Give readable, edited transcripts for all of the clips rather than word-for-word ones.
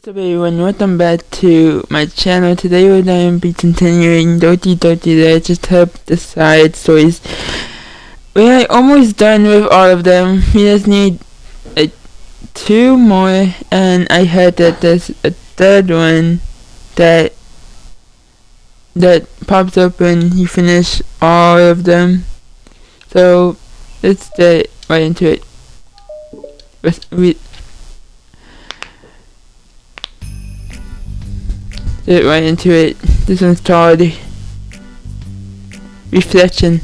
What's up everyone, welcome back to my channel. Today we're going to be continuing Doki Let's Just Help the side stories. We are almost done with all of them. We just need two more, and I heard that there's a third one that pops up when you finish all of them. So let's get right into it. Get right into it. This one's called Reflection.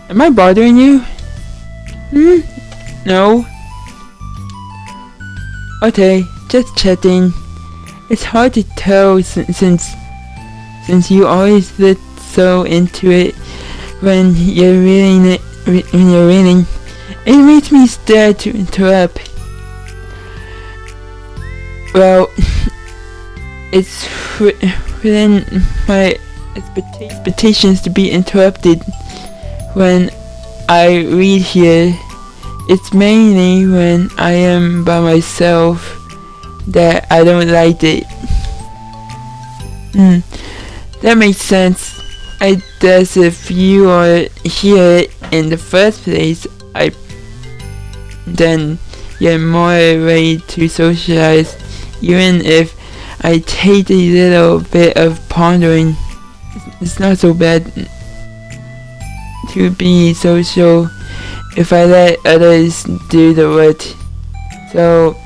Am I bothering you? No. Okay, just chatting. It's hard to tell since you always look so into it when you're reading. It makes me scared to interrupt. Well, it's within my expectations to be interrupted when I read here. It's mainly when I am by myself that I don't like it. That makes sense. I guess if you are here in the first place, then you're more ready to socialize, even if I take a little bit of pondering. It's not so bad to be social if I let others do the work. So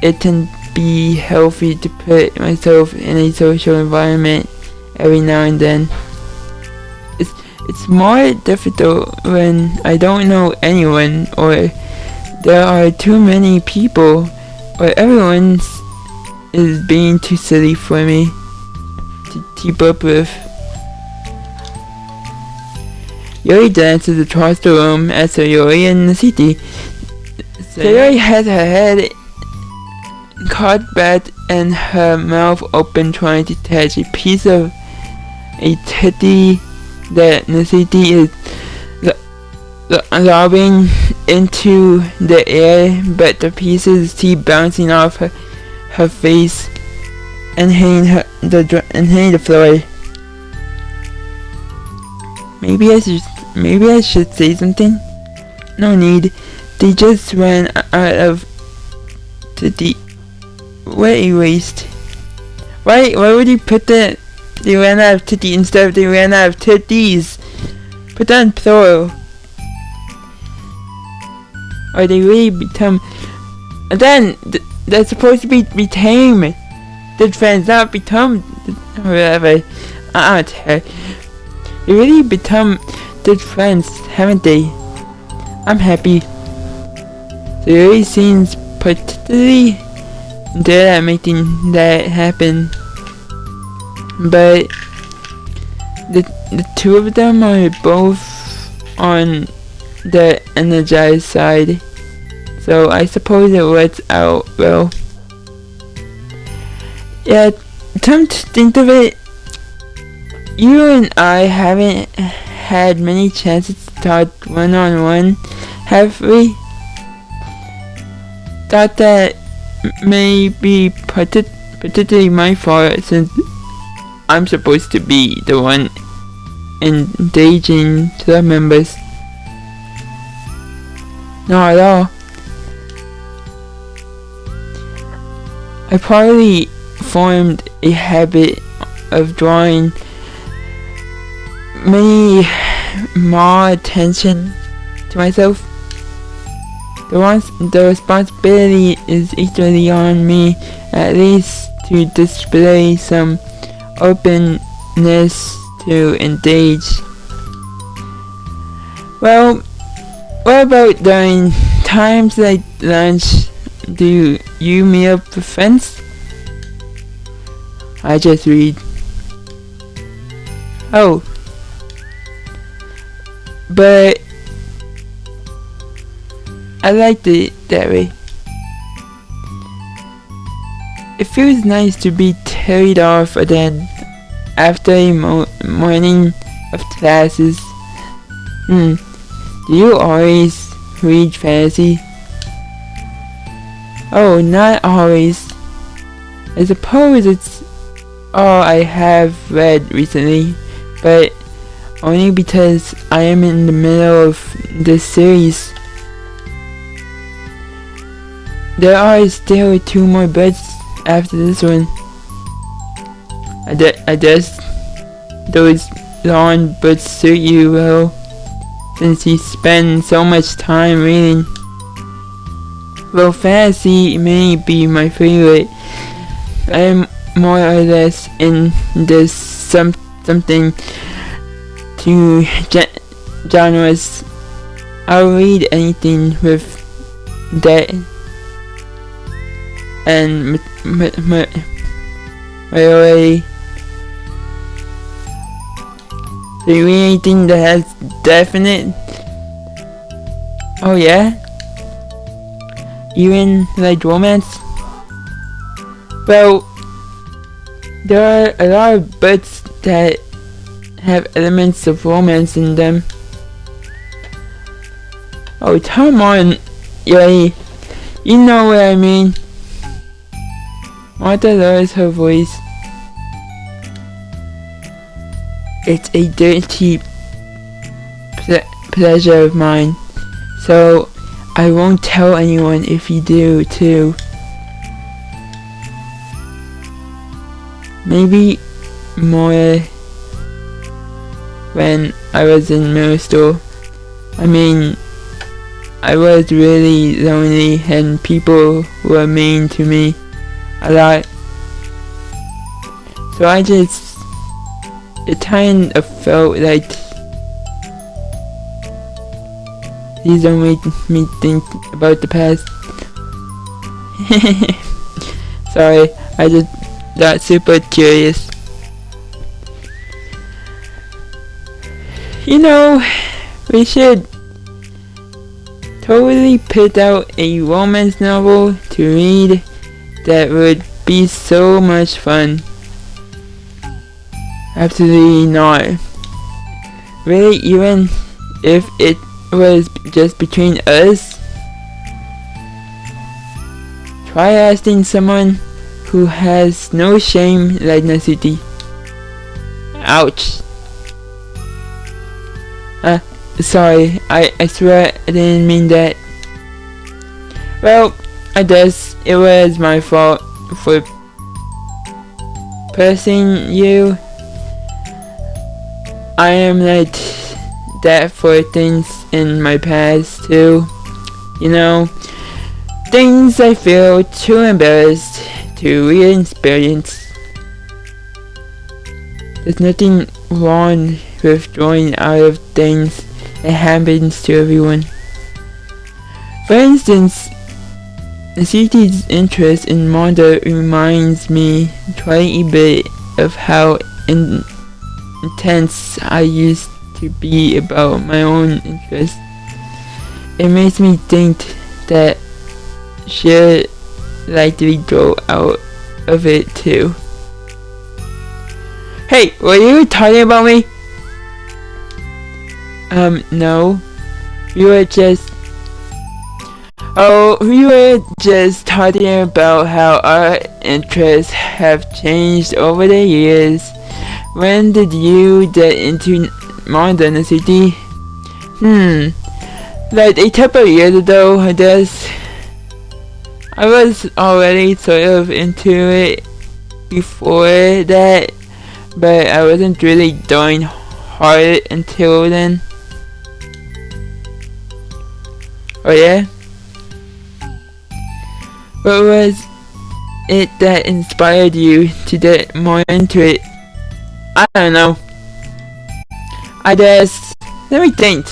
it can be healthy to put myself in a social environment every now and then. It's more difficult when I don't know anyone, or there are too many people, or everyone is being too silly for me to keep up with. Yuri dances across the room as Sayori in the city. Sayori has her head caught back and her mouth open, trying to catch a piece of a teddy that Nasiti is lobbing into the air, but the pieces keep bouncing off her face and hitting the floor. Maybe I should say something. No need. They just ran out of teddy. What a waste. Why would you put that? They ran out of teddy instead of they ran out of teddies. Put that in plural. Or they really become. And then they're supposed to be tame. Good friends, not become whatever. I don't care. They really become good friends, haven't they? I'm happy. So it really seems particularly good at making that happen. But the two of them are both on the energized side, so I suppose it works out well. Yeah, come to think of it, you and I haven't had many chances to talk one-on-one, have we? Thought that may be particularly my fault, since I'm supposed to be the one engaging club members. Not at all. I probably formed a habit of drawing more attention to myself. The responsibility is equally on me, at least to display some openness to engage. Well, what about during times like lunch? Do you meet up with friends? I just read. Oh. But I liked it that way. It feels nice to be carried off again after a morning of classes. Do you always read fantasy? Oh, not always. I suppose it's all I have read recently, but only because I am in the middle of this series. There are still 2 more books after this one. I guess those long books suit you well, since you spend so much time reading. Well, fantasy may be my favorite. I am more or less in this something to genres. I'll read anything with that and really. Do you read anything that has definite? Oh yeah? Even like romance? Well, there are a lot of books that have elements of romance in them. Oh, come on, Yay. You know what I mean. Martha lowers her voice. It's a dirty pleasure of mine, so I won't tell anyone if you do too. Maybe more when I was in middle school. I mean, I was really lonely and people were mean to me a lot. So it kind of felt like, please don't make me think about the past. Sorry, I just got super curious. You know, we should totally pick out a romance novel to read that would be so much fun. Absolutely not. Really, even if it was just between us? Try asking someone who has no shame like Nasuti. Ouch. Sorry, I swear I didn't mean that. Well, I guess it was my fault for pressing you. I am like that for things in my past too. You know, things I feel too embarrassed to re-experience. There's nothing wrong with drawing out of things that happens to everyone. For instance, Nasuti's interest in manga reminds me quite a bit of how intense I used to be about my own interests. It makes me think that she'd likely grow out of it too. Hey, were you talking about me? No. We were just talking about how our interests have changed over the years. When did you get into manga, Nasuti? Like a couple of years ago, I guess. I was already sort of into it before that, but I wasn't really going hard until then. Oh yeah? What was it that inspired you to get more into it? I don't know. I guess, let me think.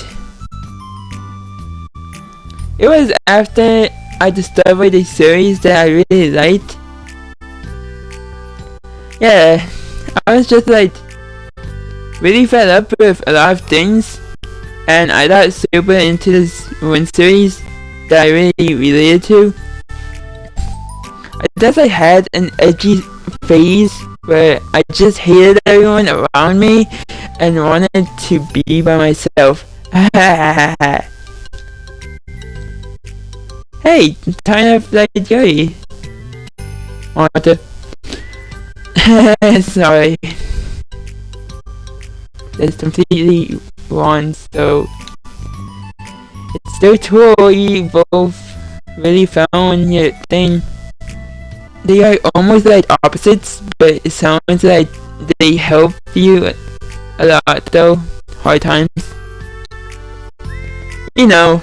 It was after I discovered a series that I really liked. Yeah, I was just like really fed up with a lot of things, and I got super into this one series that I really related to. I guess I had an edgy phase where I just hated everyone around me and wanted to be by myself. Hey, kind of like Joey. Water. Sorry. That's completely wrong, so it's so cool you both really found your thing. They are almost like opposites, but it sounds like they help you a lot though. Hard times. You know.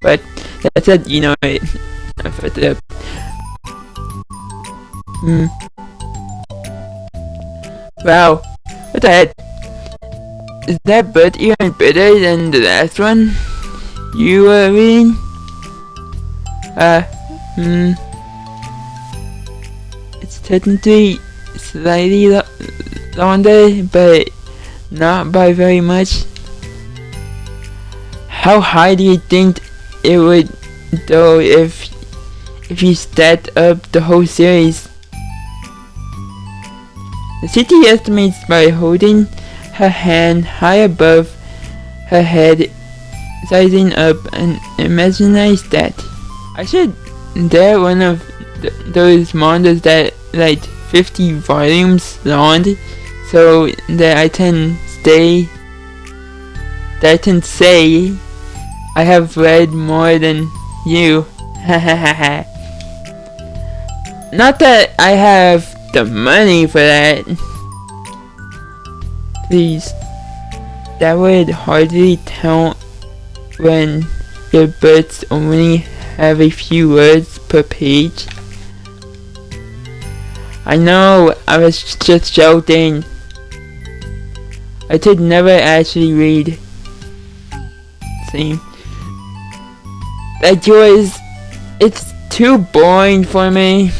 But that's it, you know it. For the Wow. What the heck? Is that bird even better than the last one you were reading? It's technically slightly longer, but not by very much. How high do you think it would go if you stacked up the whole series? The city estimates by holding her hand high above her head, sizing up an imaginary stat. I should dare one of those mangas that like 50 volumes long, so that I can say I have read more than you. Not that I have the money for that. Please, that would hardly count when your books only have a few words per page. I know, I was just joking. I could never actually read. Same. Like yours, it's too boring for me.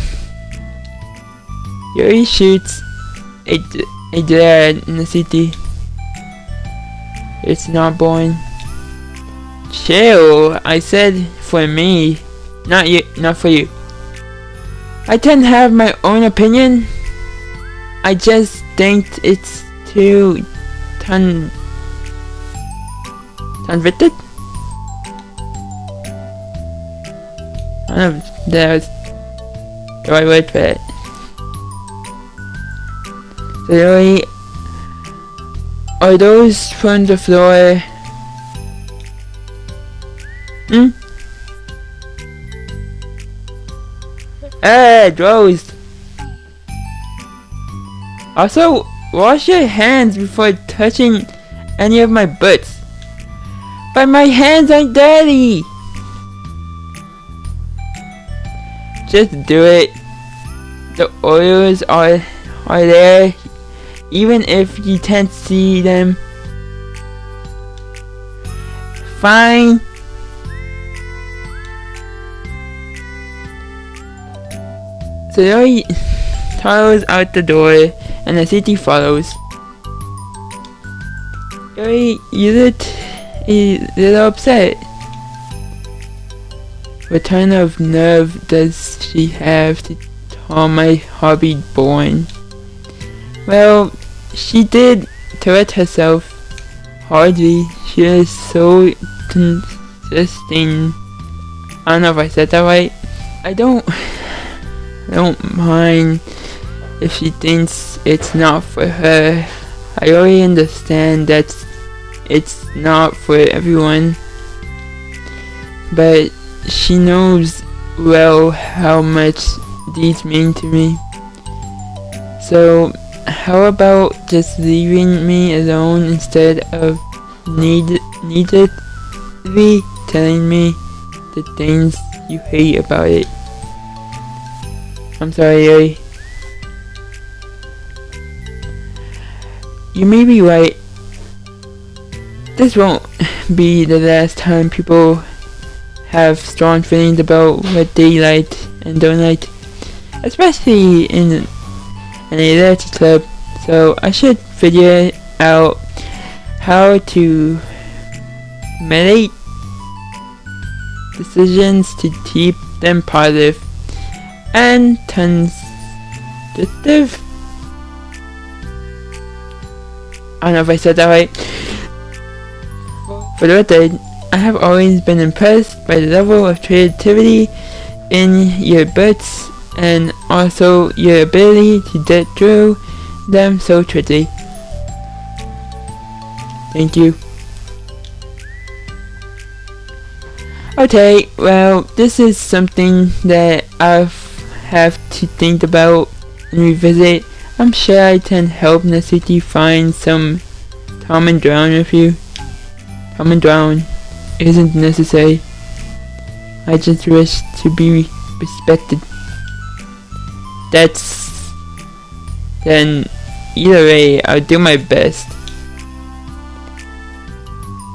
Yuri shoots a dad in the city. It's not boring. Chill, I said for me, not you, not for you. I can have my own opinion. I just think it's too convicted. I don't know if that was the right word for it. So really, are those from the floor? Gross. Also, wash your hands before touching any of my butts. But my hands aren't dirty. Just do it. The oils are there, even if you can't see them. Fine. So Yuri toddles out the door, and the city follows. Yuri, you look a little upset. What kind of nerve does she have to call my hobby boring? Well, she did correct herself. Hardly. She is so consistent. I don't know if I said that right. I don't mind if she thinks it's not for her. I already understand that it's not for everyone. But she knows well how much these mean to me. So how about just leaving me alone instead of neededly telling me the things you hate about it? I'm sorry, Yuri. You may be right. This won't be the last time people have strong feelings about what they like and don't like, especially in a literature club. So I should figure out how to make decisions to keep them positive and constructive. I don't know if I said that right. For the record, I have always been impressed by the level of creativity in your books and also your ability to get through them so quickly. Thank you. Okay, well, this is something that I have to think about and revisit. I'm sure I can help Nasuki find some common ground with you. Common ground isn't necessary. I just wish to be respected. Then either way, I'll do my best.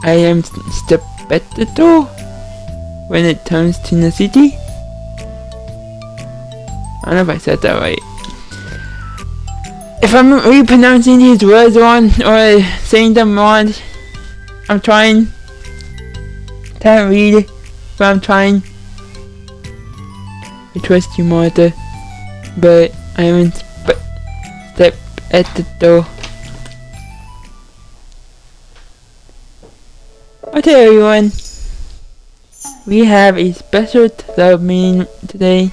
I am skeptical when it comes to Nasuki. I don't know if I said that right. If I'm repronouncing these words wrong or saying them wrong, I'm trying. Can't read, but I'm trying. I trust you, Martha, but I haven't stepped at the door. Okay, everyone. We have a special club meeting today.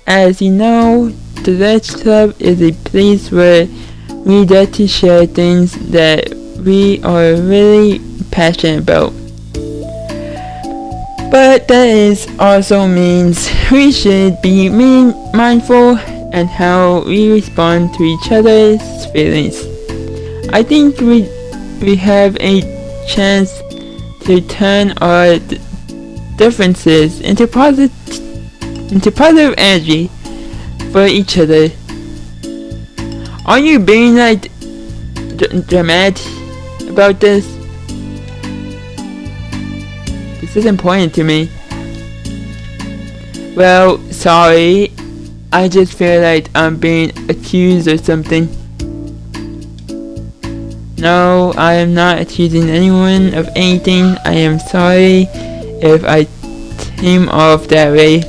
As you know, the Ledge Club is a place where we get to share things that we are really passionate about. But that also means we should be mindful and how we respond to each other's feelings. I think we have a chance to turn our differences into positive energy for each other. Are you being like dramatic about this? This is important to me. Well, sorry. I just feel like I'm being accused or something. No, I am not accusing anyone of anything. I am sorry if I came off that way.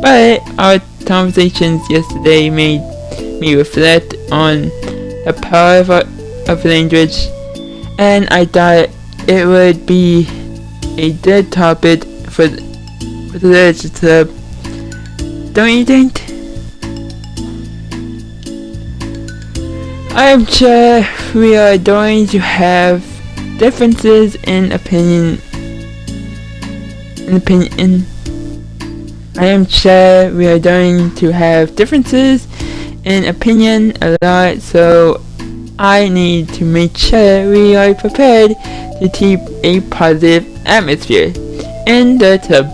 But our conversations yesterday made me reflect on the power of language, and I thought it would be a good topic for the Literature Club. Don't you think? I am sure we are going to have differences in opinion. I am sure we are going to have differences in opinion a lot, so I need to make sure we are prepared to keep a positive atmosphere in the club.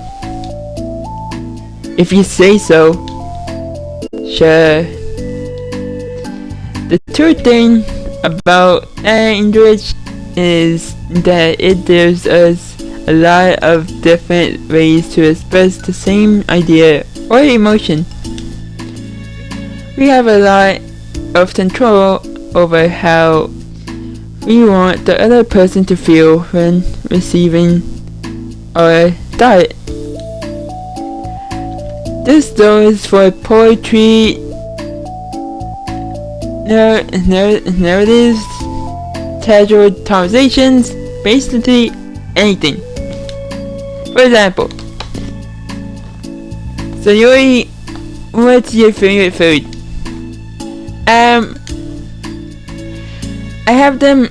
If you say so. Sure. The true thing about English is that it gives us a lot of different ways to express the same idea or emotion. We have a lot of control over how we want the other person to feel when receiving our thought. This goes for poetry, narratives, casual conversations, basically anything. For example, so Yuri, what's your favorite food? I have them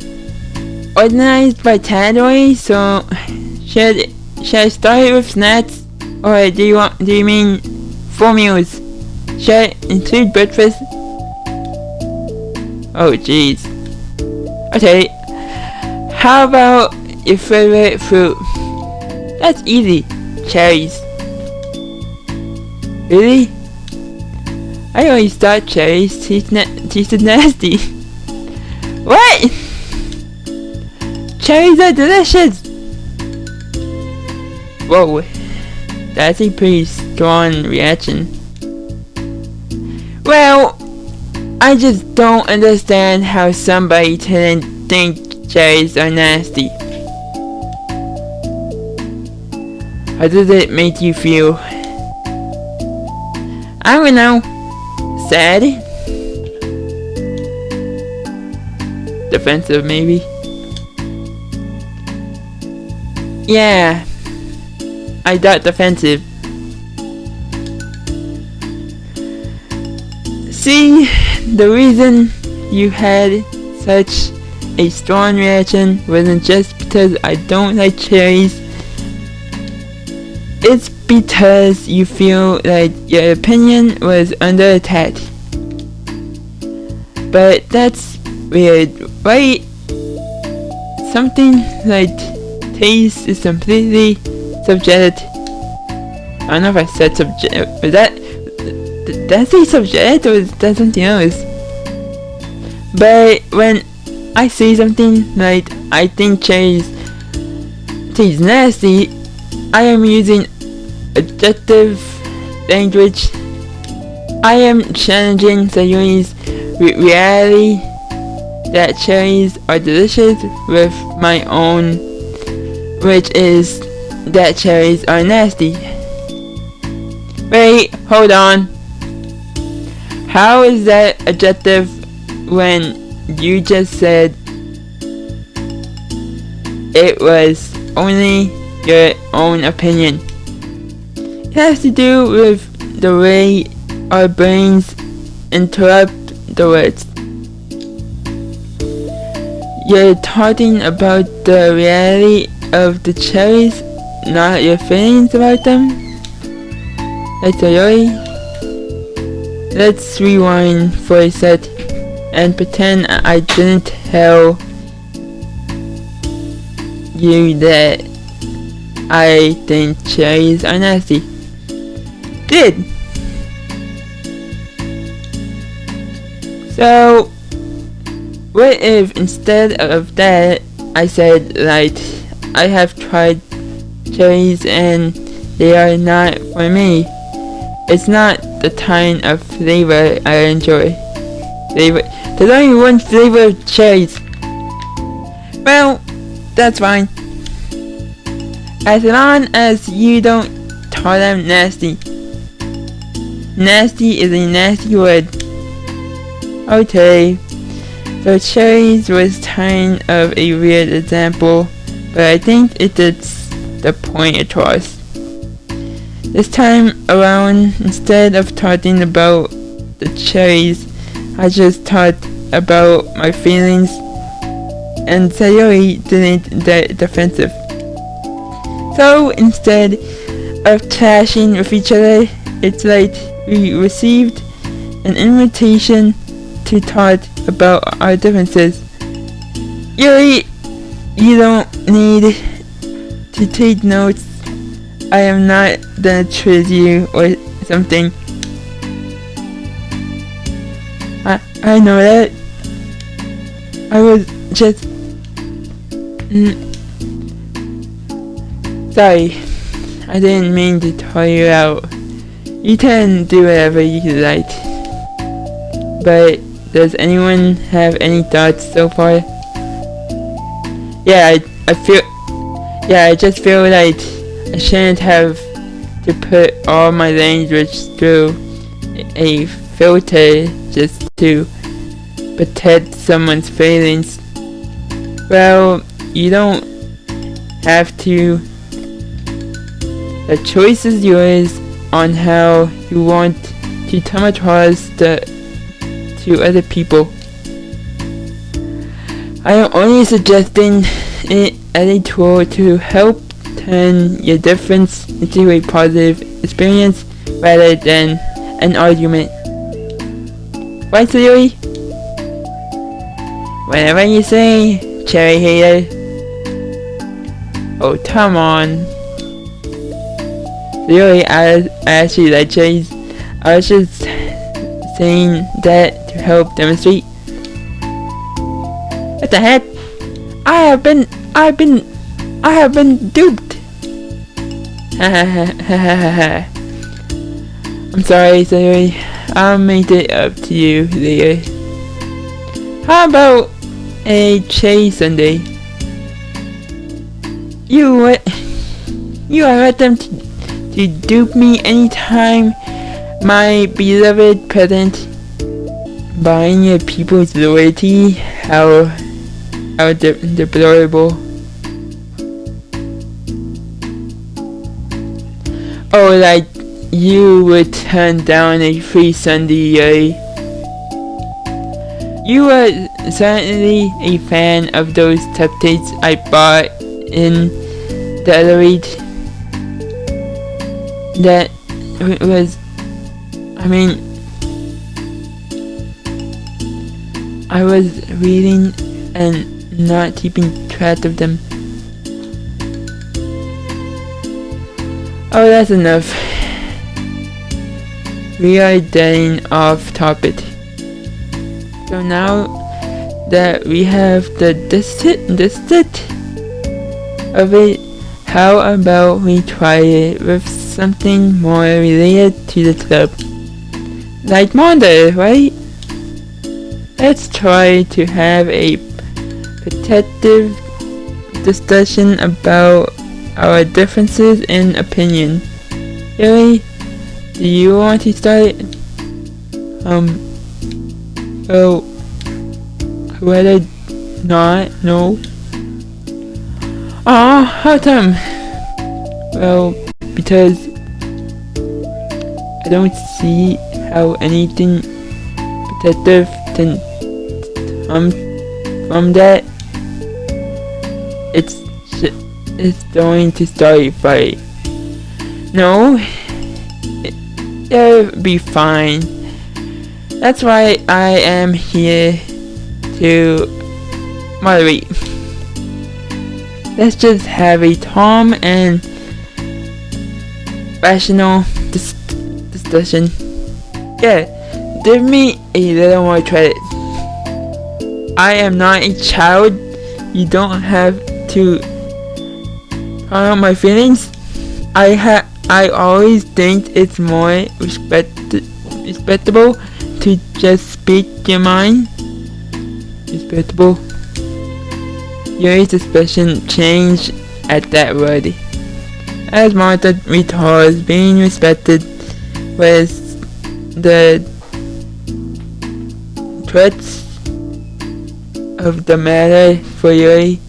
organized by category, so should I start with snacks, or do you mean 4 meals? Should I include breakfast? Oh jeez. Okay, how about your favorite fruit? That's easy. Cherries. Really? I always thought cherries tasted nasty. What? Cherries are delicious! Whoa. That's a pretty strong reaction. Well, I just don't understand how somebody can think cherries are nasty. How does it make you feel? I don't know. Sad? Defensive, maybe? Yeah, I got defensive. See, the reason you had such a strong reaction wasn't just because I don't like cherries. It's because you feel like your opinion was under attack. But that's weird, right? Something like taste is completely subjective. I don't know if I said subject. Was that? Did I say subject or is that something else? But when I say something like I think cherries taste nasty, I am using objective language. I am challenging Sayuri's reality that cherries are delicious with my own, which is that cherries are nasty. Wait, hold on. How is that objective when you just said it was only your own opinion? It has to do with the way our brains interrupt the words. You're talking about the reality of the cherries, not your feelings about them? Like Sayori? Let's rewind for a sec and pretend I didn't tell you that I think cherries are nasty. Good! So, what if instead of that I said, like, I have tried cherries and they are not for me. It's not the kind of flavor I enjoy. There's only one flavor of cherries. Well, that's fine. As long as you don't call them nasty. Nasty is a nasty word. Okay. So cherries was kind of a weird example, but I think it gets the point across. This time around, instead of talking about the cherries, I just talked about my feelings, and Sayori didn't get defensive. So instead of clashing with each other, it's like we received an invitation to talk about our differences. Yuri, you don't need to take notes. I am not gonna trick you or something. I know that. I was just... Sorry. I didn't mean to call you out. You can do whatever you like. But does anyone have any thoughts so far? Yeah, I just feel like I shouldn't have to put all my language through a filter just to protect someone's feelings. Well, you don't have to. The choice is yours on how you want to come across to other people. I am only suggesting it as a tool to help turn your difference into a positive experience rather than an argument. Right, Sayori? Whatever you say, cherry hater. Oh, come on. Sayori, I actually like cherries. I was just saying that to help demonstrate. What the heck? I have been duped. I'm sorry, Sayori. I'll make it up to you later. How about a cherry sundae? You are them to dupe me anytime, my beloved present. Buying your people's loyalty, how deplorable. Oh, like you would turn down a free Sunday. You were certainly a fan of those tapes I bought in the other week. That was, I was reading and not keeping track of them. Oh, that's enough. We are getting off topic. So now that we have the gist of it, how about we try it with something more related to the club? Like manga, right? Let's try to have a protective discussion about our differences in opinion. Really? Do you want to start? Well, I'd rather not, no. How come? Well, because I don't see how anything protective can come from that. It's going to start a fight. No, it'll be fine. That's why I am here to moderate. Let's just have a calm and rational discussion. Yeah, give me a little more credit. I am not a child. You don't have to call out my feelings. I always think it's more respectable to just speak your mind. Respectable. Your expression changed at that word. As Martha recalls, being respected was the threats of the matter for Yuri.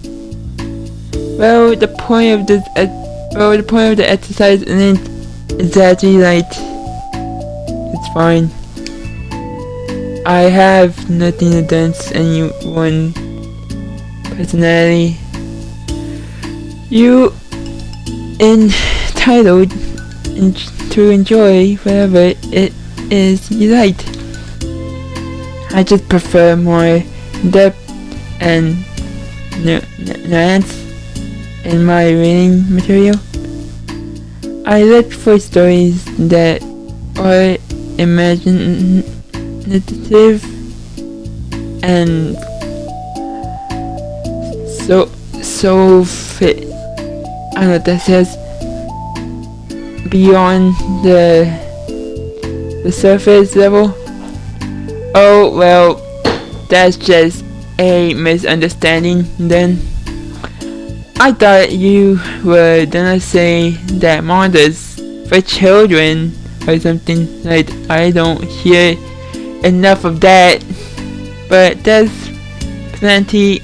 Well, the point of the exercise isn't exactly right. It's fine. I have nothing against anyone personally. You entitled to enjoy whatever it is you like. I just prefer more depth and nuance in my reading material. I look for stories that are imaginative and so fit. I know that says beyond the surface level. Oh well, that's just a misunderstanding then. I thought you were gonna say that manga's for children or something. Like, I don't hear enough of that. But there's plenty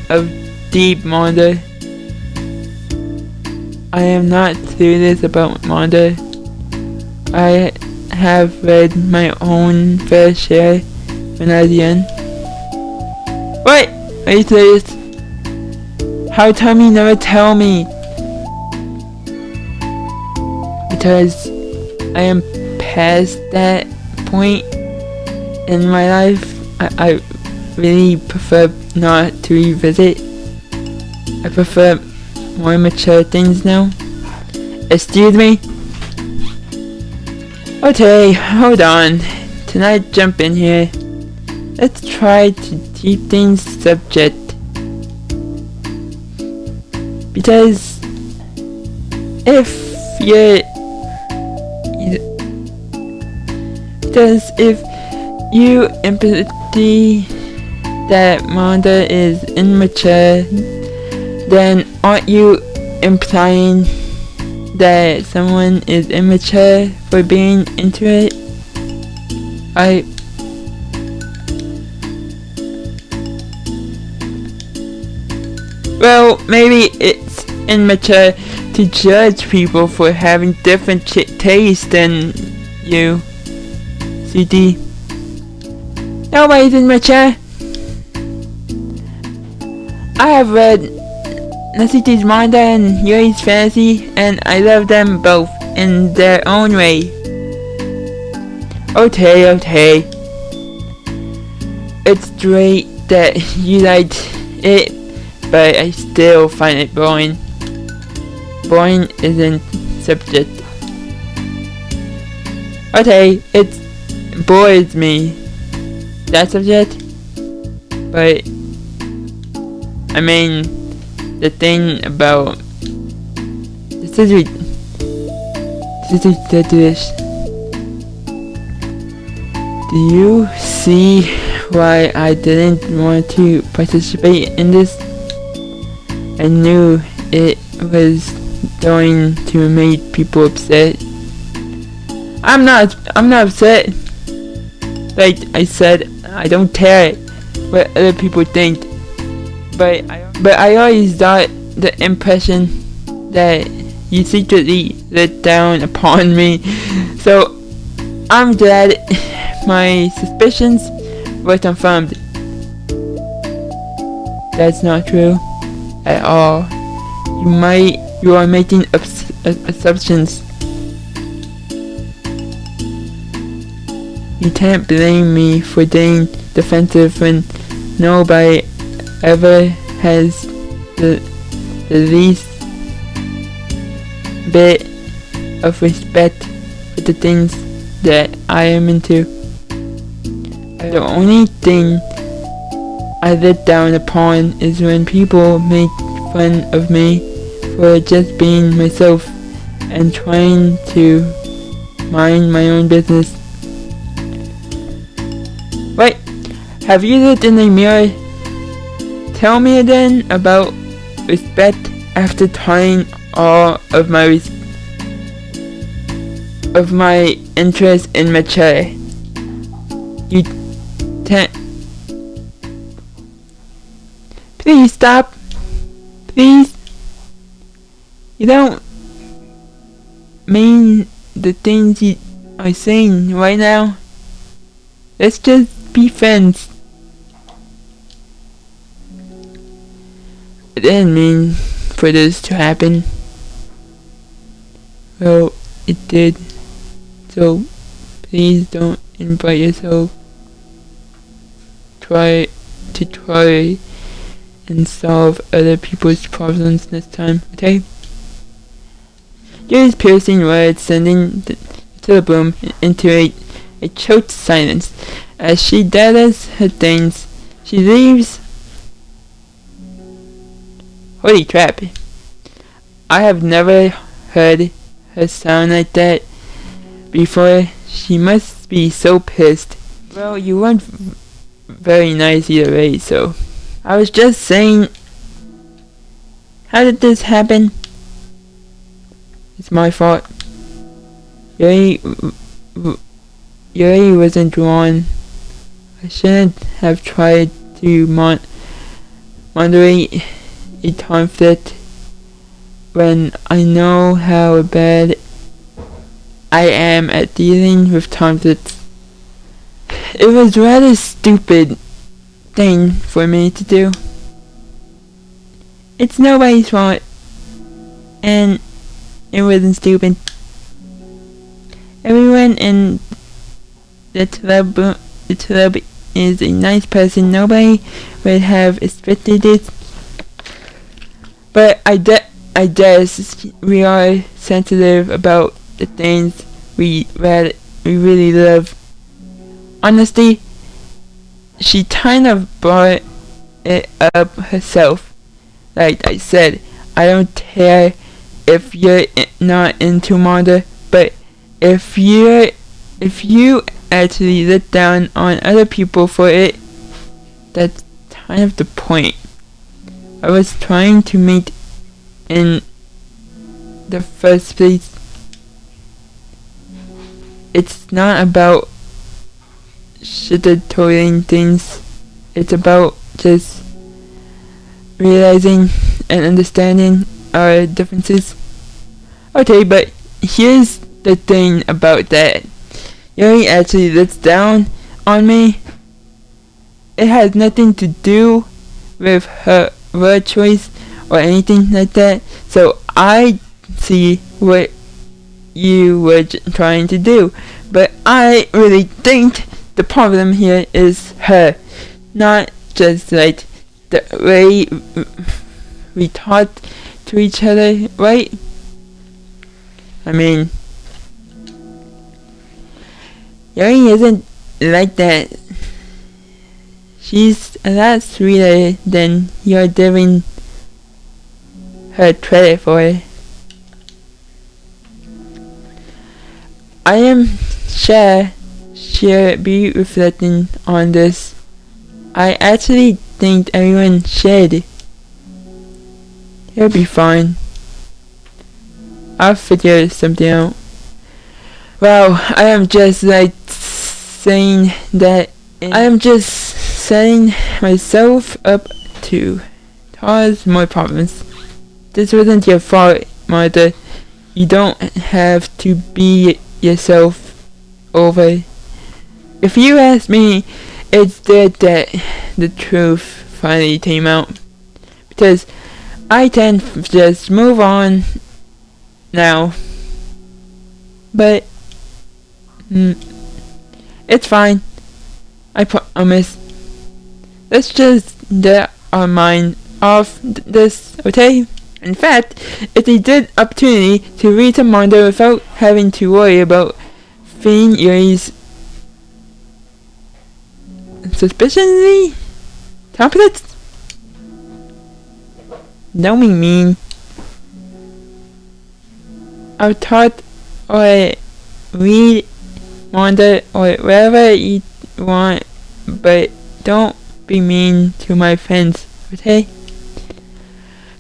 of deep manga. I am not serious about manga. I have read my own fair share when I was young. What? Are you serious? How come you never tell me? Because I am past that point in my life. I really prefer not to revisit. I prefer more mature things now. Excuse me? Okay, hold on. Can I jump in here? Let's try to keep things subject. Because if you empathy that manga is immature, then aren't you implying that someone is immature for being into it? Well, maybe it's immature to judge people for having different taste than you. CD. Nobody's in my chair. I have read Nasity's manga and Yuri's fantasy, and I love them both in their own way. Okay. It's great that you liked it, but I still find it boring. Boring isn't subject. Okay, it bores me. That subject? But I mean, the thing about this is ridiculous. Do you see why I didn't want to participate in this? I knew it was going to make people upset. I'm not upset. Like I said, I don't care what other people think. But I always got the impression that you secretly let down upon me. So I'm glad my suspicions were confirmed. That's not true at all. You are making assumptions. You can't blame me for being defensive when nobody ever has the least bit of respect for the things that I am into. The only thing I let down upon is when people make fun of me for just being myself and trying to mind my own business. Wait, have you looked in the mirror? Tell me again about respect after trying all of my interest in mature. You can't. Please stop. Please. You don't mean the things you are saying right now. Let's just be friends. I didn't mean for this to happen. Well, it did. So, please don't invite yourself. Try and solve other people's problems next time, okay? Yuri's piercing words sending the room into a choked silence. As she gathers her things, she leaves. Holy crap. I have never heard her sound like that before. She must be so pissed. Well, you weren't very nice either way, so I was just saying, how did this happen? It's my fault. Yuri wasn't drawn. I shouldn't have tried to moderate a conflict when I know how bad I am at dealing with conflicts. It was a rather stupid thing for me to do. It's nobody's fault, and it wasn't stupid. Everyone in the club is a nice person. Nobody would have expected it. But I guess we are sensitive about the things we really love. Honestly, she kind of brought it up herself. Like I said, I don't care if you're not into manga, but if you actually look down on other people for it, that's kind of the point. I was trying to make in the first place. It's not about sugarcoating things. It's about just realizing and understanding our differences. Okay, but here's the thing about that. Yuri actually looks down on me. It has nothing to do with her word choice or anything like that. So I see what you were trying to do. But I really think the problem here is her. Not just like the way we talk to each other, right? I mean, Yuri isn't like that. She's a lot sweeter than you're giving her credit for. I am sure she'll be reflecting on this. I actually think everyone should. He'll be fine. I'll figure something out. Wow, I am just like saying that I am just setting myself up to cause more problems. This wasn't your fault, Martha. You don't have to be yourself over. If you ask me, it's good that the truth finally came out. Because I tend to just move on now. But it's fine. I promise. Let's just get our mind off this, okay? In fact, it's a good opportunity to read some manga without having to worry about feeling Yuri's suspiciously confident. Don't be mean. I'll talk or read manga or whatever you want, but don't be mean to my friends, okay?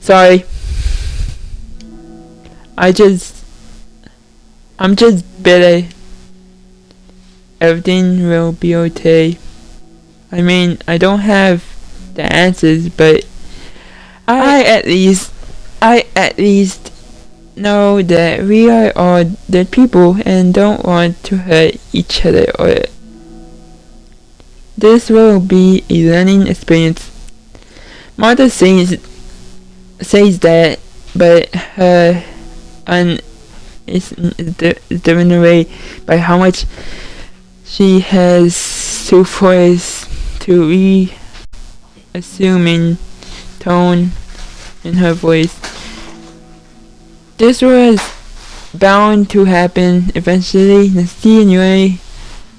Sorry. I'm just bitter. Everything will be okay. I mean, I don't have the answers, but I at least know that we are all good people and don't want to hurt each other, or this will be a learning experience. Martha says that, but her is driven away by how much she has to force to assuming tone in her voice. This was bound to happen eventually. Nasty and Yuri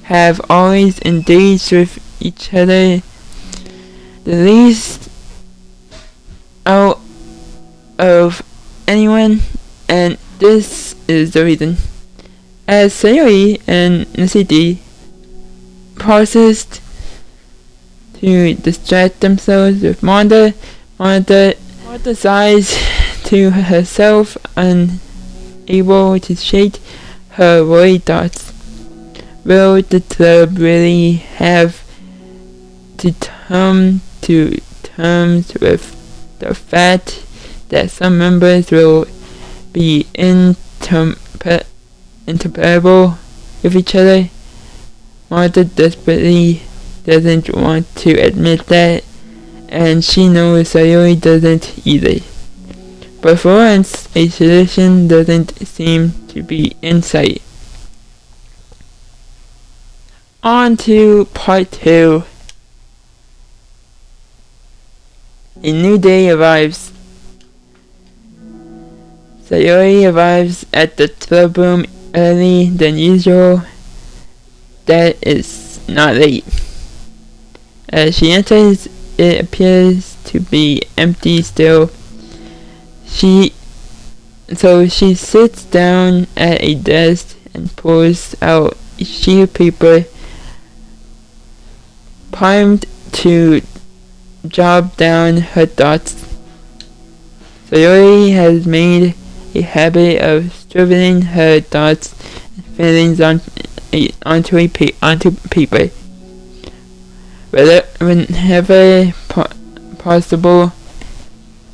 have always engaged with each other the least out of anyone, and this is the reason. As Sayori and Nasidi processed to distract themselves with Monda sighs to herself, unable to shake her worried thoughts. Will the club really have to come to terms with the fact that some members will be incompatible with each other? Martha desperately doesn't want to admit that, and she knows Sayori doesn't either. But for once, a solution doesn't seem to be in sight. On to part 2. A new day arrives. Sayori arrives at the club room early than usual. That is not late. As she enters, it appears to be empty still. She sits down at a desk and pulls out a sheet of paper primed to jot down her thoughts. Sayori has made a habit of scribbling her thoughts and feelings onto paper, whenever possible,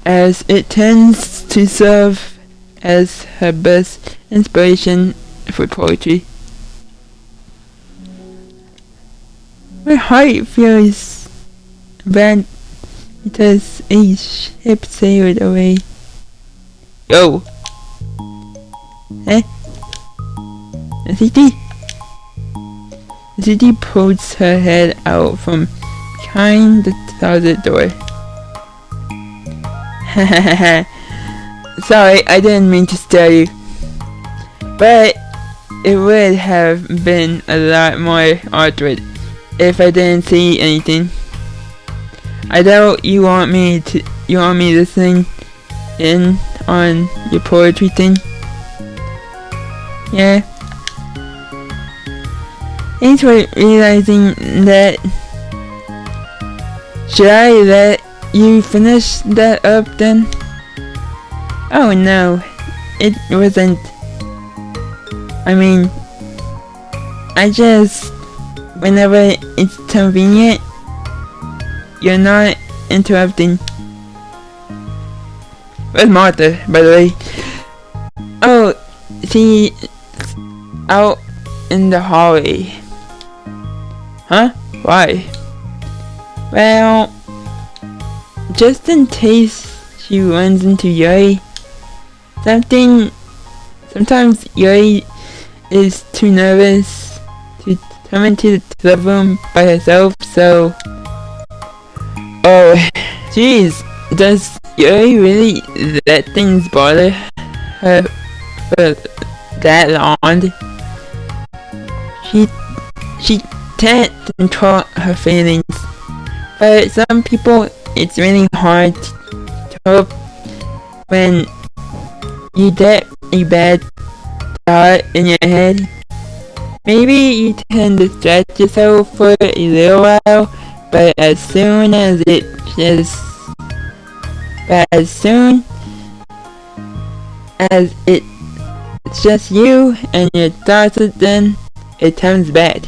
as it tends to serve as her best inspiration for poetry. My heart feels bad because a ship sailed away. Yo! Eh? City? City pulls her head out from behind the closet door. Sorry, I didn't mean to scare you. But it would have been a lot more awkward if I didn't see anything. I know you want me listening in on your poetry thing. Yeah. Thanks for realizing that. Should I let you finish that up then? Oh no, it wasn't. I mean, I just, whenever it's convenient, you're not interrupting. Where's Martha, by the way? Oh, she's out in the hallway. Huh? Why? Well, just in case she runs into Yuri. Sometimes Yuri is too nervous to come into the club room by herself, so... Oh, jeez, does Yuri really let things bother her for that long? She can't control her feelings. For some people, it's really hard to cope when you get a bad thought in your head. Maybe you can distract yourself for a little while, but as soon as it's just you and your thoughts, then it turns bad.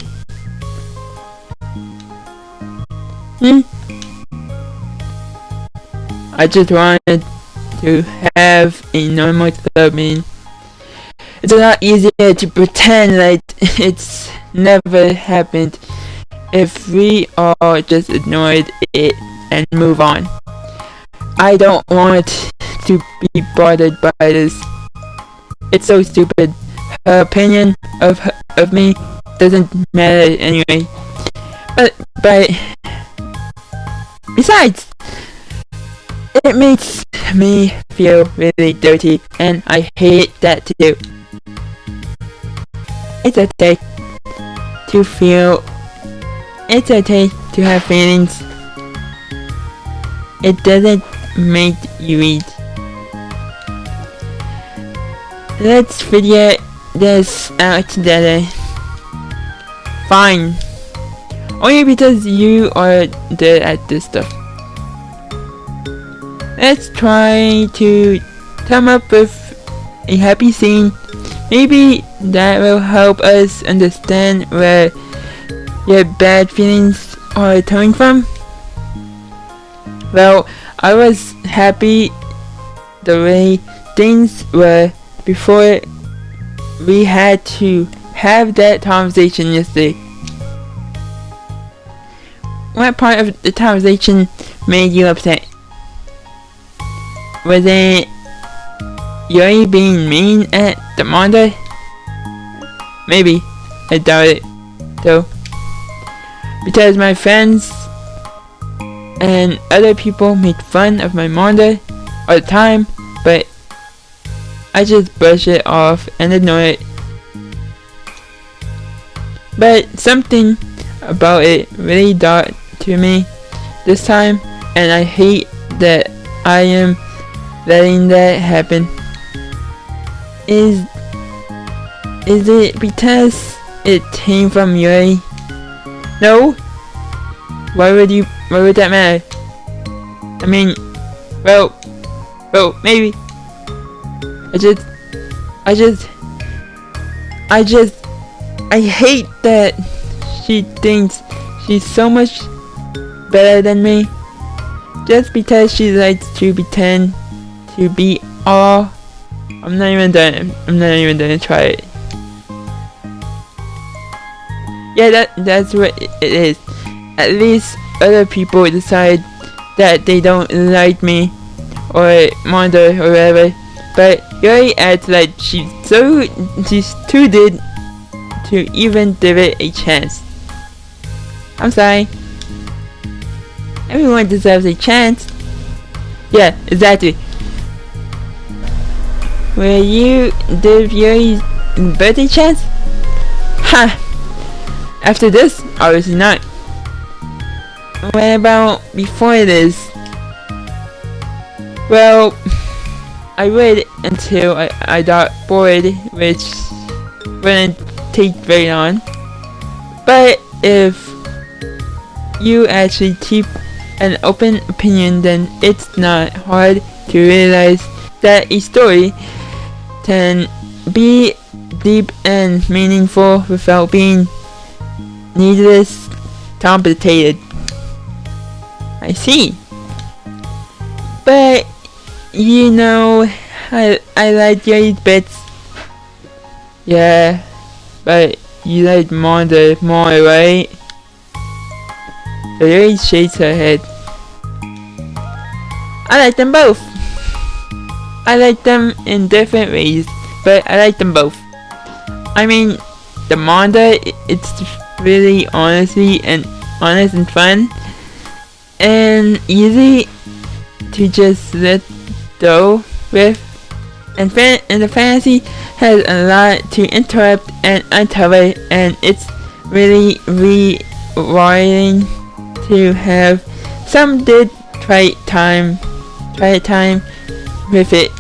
I just wanted to have a normal club meeting. It's a lot easier to pretend like it's never happened if we all just ignored it and move on. I don't want to be bothered by this. It's so stupid. Her opinion of me doesn't matter anyway. But besides, it makes me feel really dirty, and I hate that too. It's okay to feel. It's okay to have feelings. It doesn't make you weak. Let's figure this out together. Fine. Only because you are good at this stuff. Let's try to come up with a happy scene. Maybe that will help us understand where your bad feelings are coming from. Well, I was happy the way things were before we had to have that conversation yesterday. What part of the conversation made you upset? Was it Yuri being mean at the manga? Maybe. I doubt it, though. Because my friends and other people make fun of my manga all the time, but I just brush it off and ignore it. But something about it really got to me this time, and I hate that I am letting that happen. Is it because it came from Yuri? No? Why would that matter? I mean, well, maybe. I hate that she thinks she's so much better than me just because she likes to pretend to be all I'm not even gonna try it. Yeah, that's what it is. At least other people decide that they don't like me or Mondo or whatever. But Yuri acts like she's too good to even give it a chance. I'm sorry. Everyone deserves a chance. Yeah, exactly. Will you give Yuri's birthday chance? Ha! After this, obviously not. What about before this? Well, I waited until I got bored, which wouldn't take very long. But if you actually keep an open opinion, then it's not hard to realize that a story can be deep and meaningful without being needless complicated. I see. But you know, I like Yuri's bits. Yeah, but you like Mondo more, right? So Yuri shakes her head. I like them both. I like them in different ways, but I like them both. I mean, the manga, it's really honest and fun, and easy to just let go with. And the fantasy has a lot to interrupt and uncover, and it's really rewarding to have some good try time with it.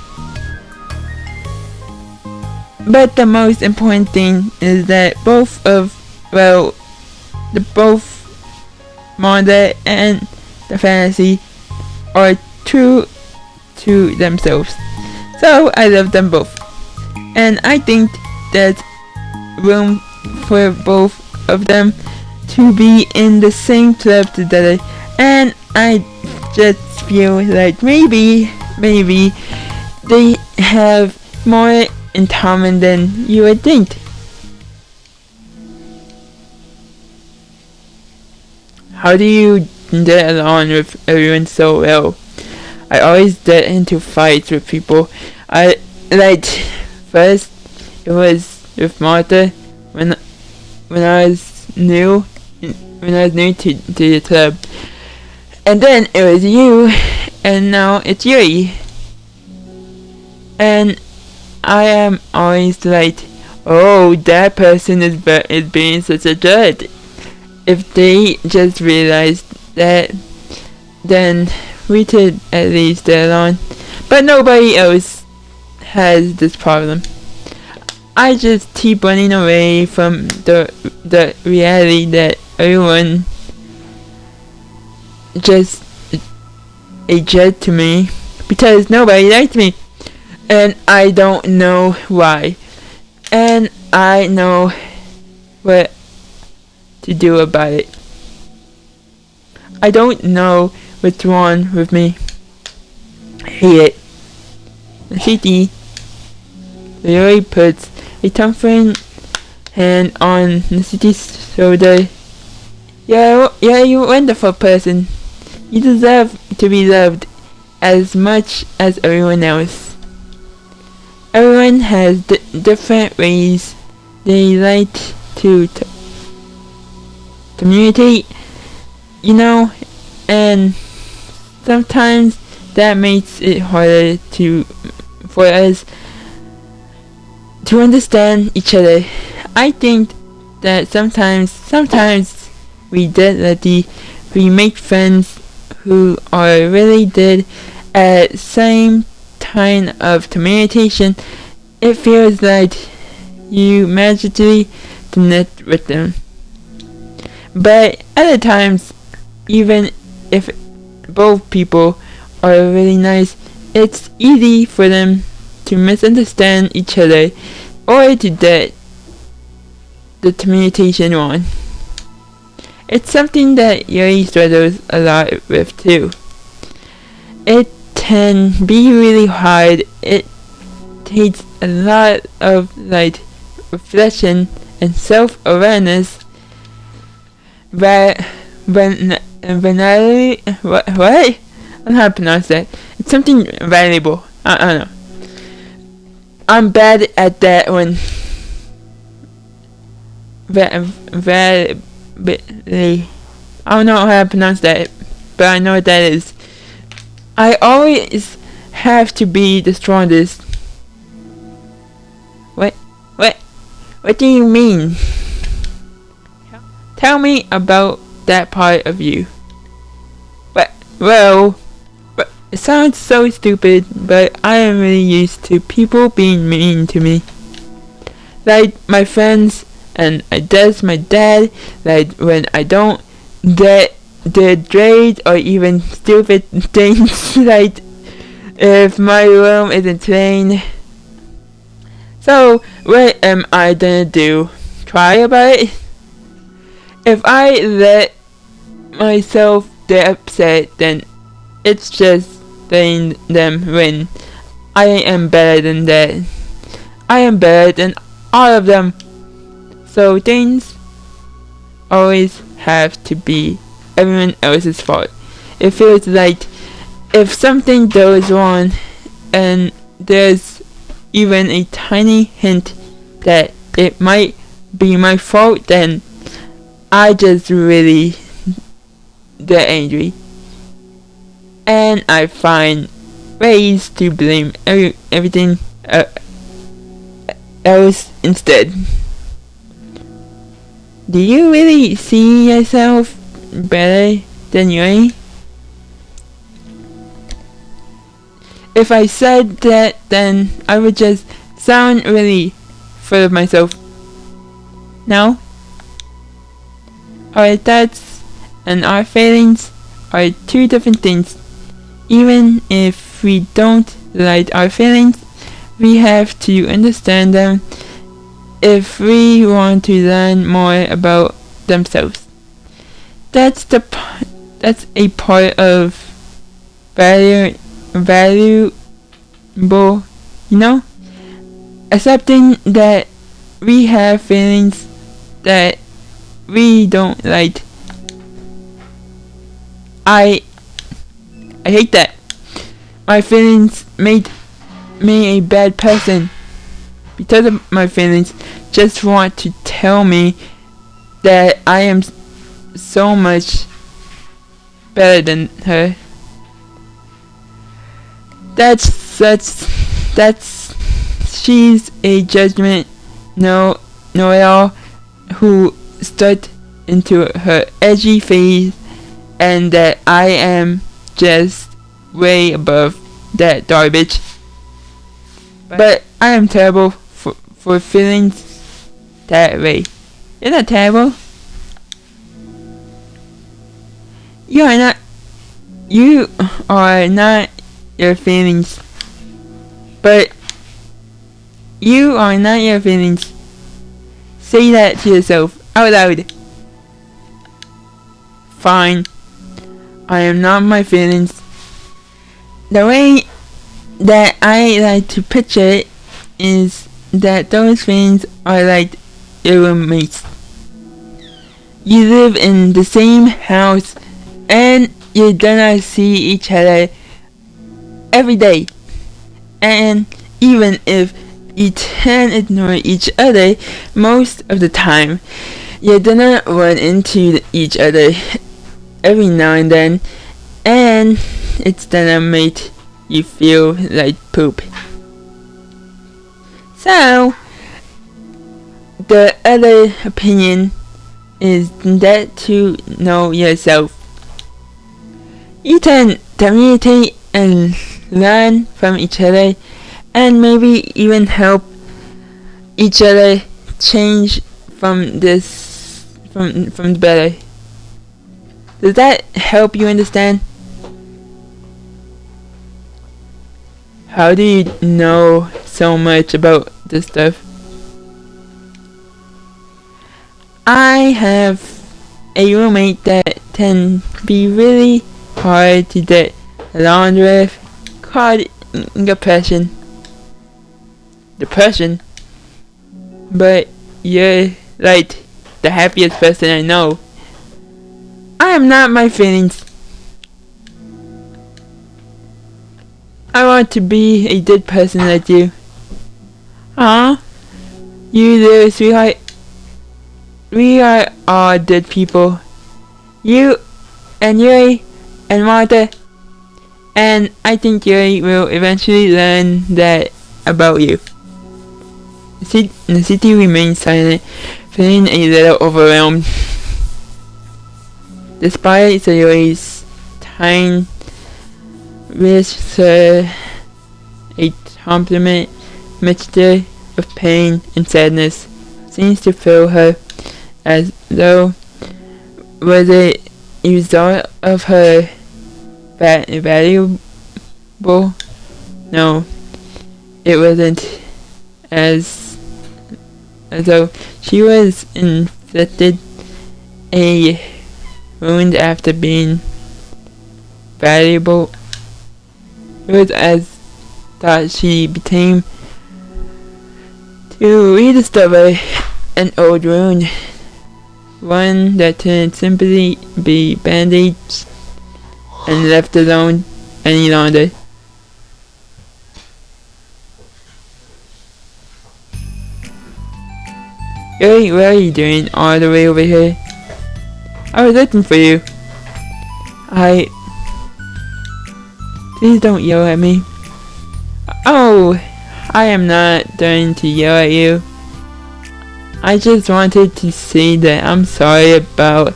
But the most important thing is that both manga and the fantasy are true to themselves. So I love them both, and I think there's room for both of them to be in the same club together, and I just feel like maybe they have more in common than you would think. How do you get along with everyone so well? I always get into fights with people. First it was with Martha when I was new to the club, and then it was you, and now it's Yuri. And I am always like, oh, that person is being such a jerk. If they just realized that, then we could at least get along. But nobody else has this problem. I just keep running away from the reality that everyone just a jerk to me because nobody likes me, and I don't know why, and I know what to do about it. I don't know what's wrong with me. I hate it. The city really puts a comforting hand on the city's shoulder. Yeah, you're a wonderful person. You deserve to be loved as much as everyone else. Everyone has different ways they like to communicate, you know, and sometimes that makes it harder for us to understand each other. I think that sometimes we get lucky. We make friends who are really good at same kind of communication. It feels like you magically connect with them. But other times, even if both people are really nice, it's easy for them to misunderstand each other or to get the communication wrong. It's something that Yuri struggles a lot with too. It can be really hard. It takes a lot of like reflection and self-awareness. But when what? I don't know how to pronounce that. It's something valuable. I don't know. I'm bad at that one. Very. I don't know how to pronounce that, but I know what that is. I always have to be the strongest. What do you mean? Tell me about that part of you. Well, it sounds so stupid, but I am really used to people being mean to me. Like my friends, and I guess my dad, like when I don't get the grade or even stupid things, like if my room isn't clean. So what am I gonna do? Cry about it? If I let myself get upset, then it's just letting them win. I am better than that. I am better than all of them. So things always have to be everyone else's fault. It feels like if something goes wrong and there's even a tiny hint that it might be my fault, then I just really get angry. And I find ways to blame everything else instead. Do you really see yourself better than you are? If I said that, then I would just sound really full of myself. No? Our thoughts and our feelings are two different things. Even if we don't like our feelings, we have to understand them if we want to learn more about themselves. That's a part of valuable, accepting that we have feelings that we don't like. I hate that. My feelings made me a bad person. Because of my feelings, just want to tell me that I am so much better than her. She's a judgment know-it-all who stuck into her edgy phase, and that I am just way above that garbage. But I am terrible for feelings that way. Isn't that terrible? You are not your feelings. But you are not your feelings. Say that to yourself out loud. Fine. I am not my feelings. The way that I like to picture it is that those feelings are like your roommates. You live in the same house and you're gonna see each other every day. And even if you can ignore each other most of the time, you're gonna run into each other every now and then, and it's gonna make you feel like poop. So, the other opinion is that to know yourself. You can communicate and learn from each other, and maybe even help each other change from the better. Does that help you understand? How do you know so much about this stuff? I have a roommate that can be really hard to get along with, called depression. depression. But you're like the happiest person I know. I am not my feelings. I want to be a good person like you. Aw, you little sweetheart. We are all good people. You and Yuri and Martha. And I think Yuri will eventually learn that about you. The city remained silent, feeling a little overwhelmed. Despite Yuri's time with a compliment mixture of pain and sadness seems to fill her, as though was it a result of her valuable? No, it wasn't. As though she was inflicted a wound after being valuable. It was as that she became to rediscover an old wound, one that couldn't simply be bandaged and left alone any longer. Yuri, what are you doing all the way over here? I was looking for you. Please don't yell at me. Oh, I am not going to yell at you. I just wanted to say that I'm sorry about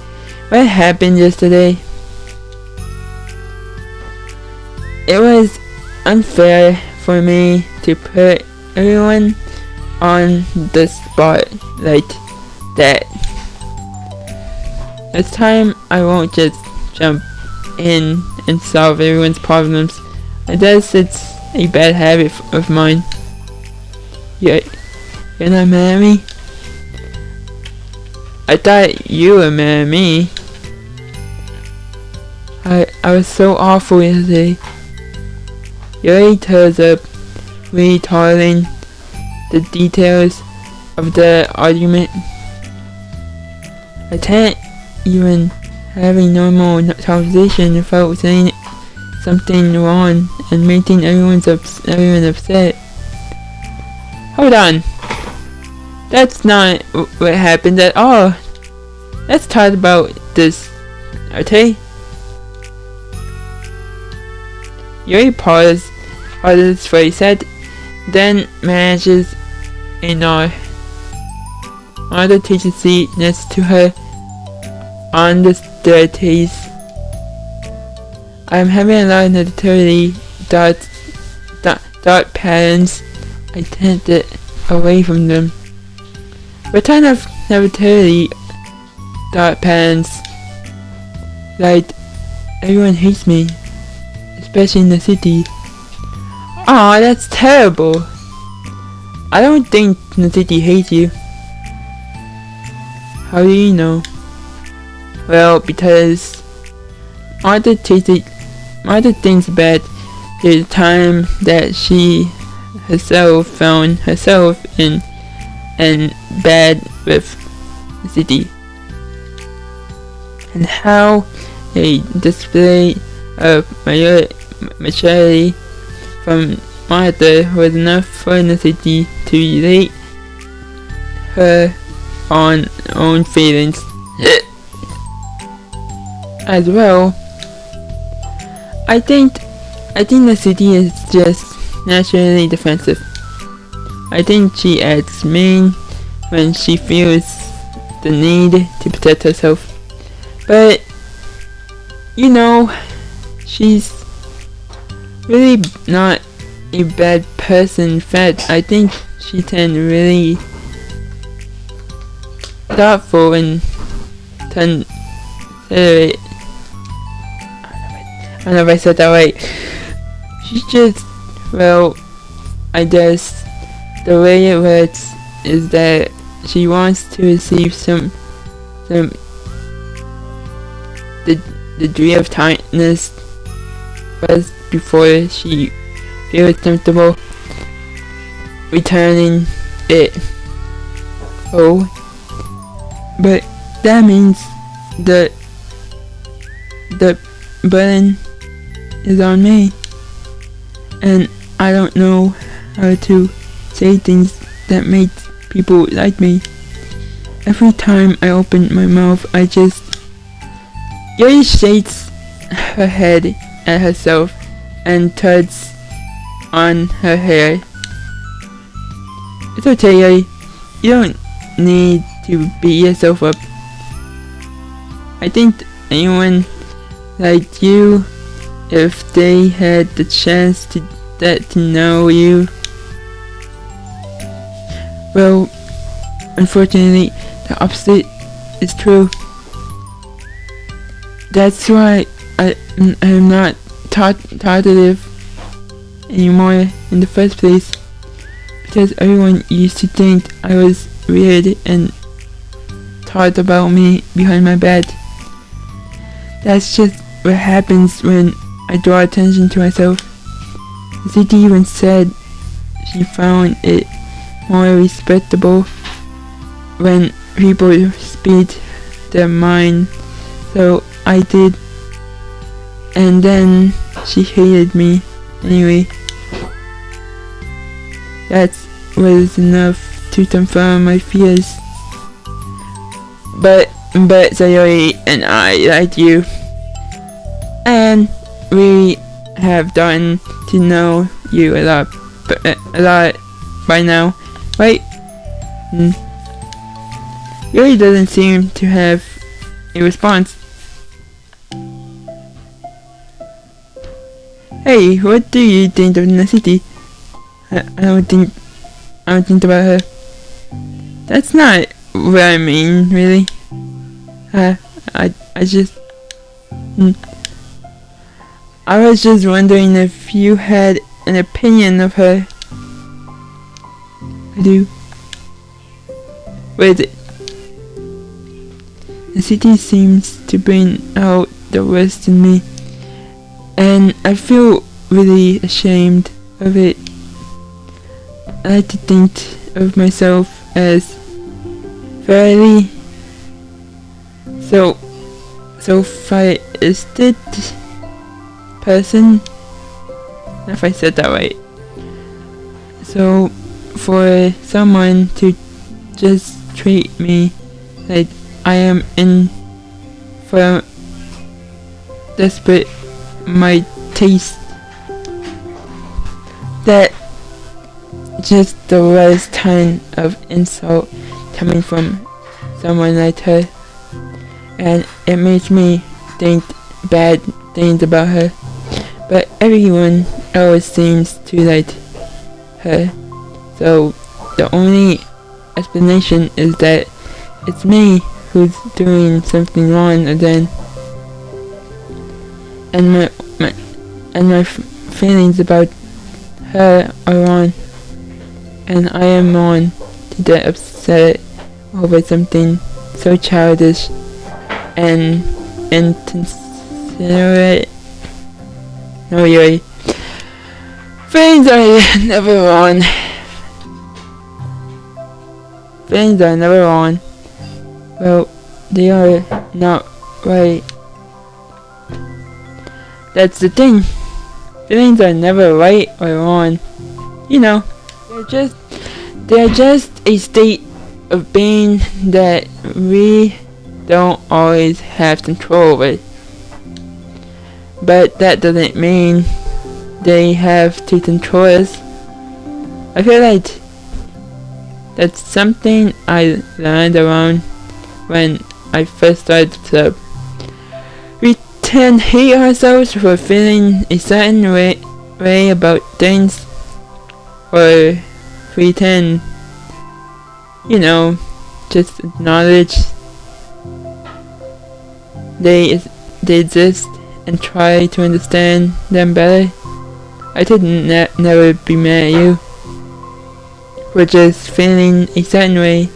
what happened yesterday. It was unfair for me to put everyone on the spot like that. This time I won't just jump in and solve everyone's problems. I guess it's a bad habit of mine. You're not mad at me? I thought you were mad at me. I was so awful yesterday. Yuri tells up, retelling the details of the argument. I can't even have a normal conversation without saying something wrong and making everyone upset. Hold on. That's not what happened at all. Let's talk about this, okay? Yuri pauses for a sec, then manages a nod. Martha takes a seat next to her on the staircase. I'm having a lot of negativity thought patterns. I can't get away from them. What kind of negativity thought patterns? Like, everyone hates me, especially in the city. Aw, that's terrible. I don't think the city hates you. How do you know? Well, because Martha thinks back to the time that she herself found herself in bad with the city, and how a display of maturity from Martha was enough for the city to relate her on own feelings as well. I think the city is just naturally defensive. I think she acts mean when she feels the need to protect herself. But, you know, she's really not a bad person. In fact, I think she can really thoughtful and considerate. I don't know if I said that right. She's just, well, I guess the way it works is that she wants to receive some degree of kindness first before she feels comfortable returning it. Oh, but that means the button is on me, and I don't know how to say things that make people like me. Every time I open my mouth, I just... Yuri shakes her head at herself and tugs on her hair. It's okay, Yuri. You don't need to beat yourself up. I think anyone like you, if they had the chance to get to know you, well, unfortunately, the opposite is true. That's why I'm not talkative anymore in the first place, because everyone used to think I was weird and talked about me behind my back. That's just what happens when I draw attention to myself. The city even said she found it more respectable when people speak their mind, so I did, and then she hated me anyway. That was enough to confirm my fears. But Sayori and I like you, and we have gotten to know you a lot by now, right? Yuri doesn't seem to have a response. Hey, what do you think of Necessity? I don't think about her. That's not what I mean, really. I was just wondering if you had an opinion of her. I do. What is it? The city seems to bring out the worst in me, and I feel really ashamed of it. I like to think of myself as fairly sophisticated person, if I said that right. So for someone to just treat me like I am in for desperate my taste, that just the worst kind of insult coming from someone like her, and it makes me think bad things about her. But everyone else seems to like her, so the only explanation is that it's me who's doing something wrong again, and my feelings about her are wrong, and I am wrong to get upset over something so childish and inconsiderate. No, Yuri. Feelings are never wrong. Feelings are never wrong. Well, they are not right. That's the thing. Feelings are never right or wrong. You know, they're just a state of being that we don't always have control over. But that doesn't mean they have to control us. I feel like that's something I learned around when I first started the club. We tend to hate ourselves for feeling a certain way about things, or we tend, just acknowledge they exist and try to understand them better. I could never be mad at you for just feeling a certain way.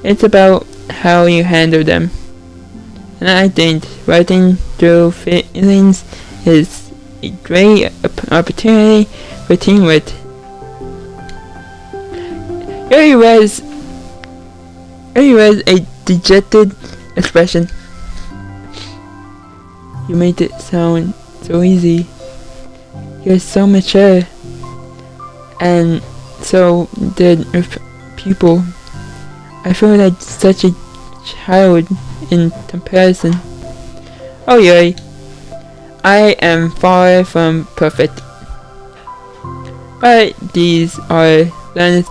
It's about how you handle them. And I think writing through feelings is a great opportunity for teamwork. Yuri wears a dejected expression. You made it sound so easy. You're so mature. And so dead with people. I feel like such a child in comparison. Oh Yuri, I am far from perfect. But these are learned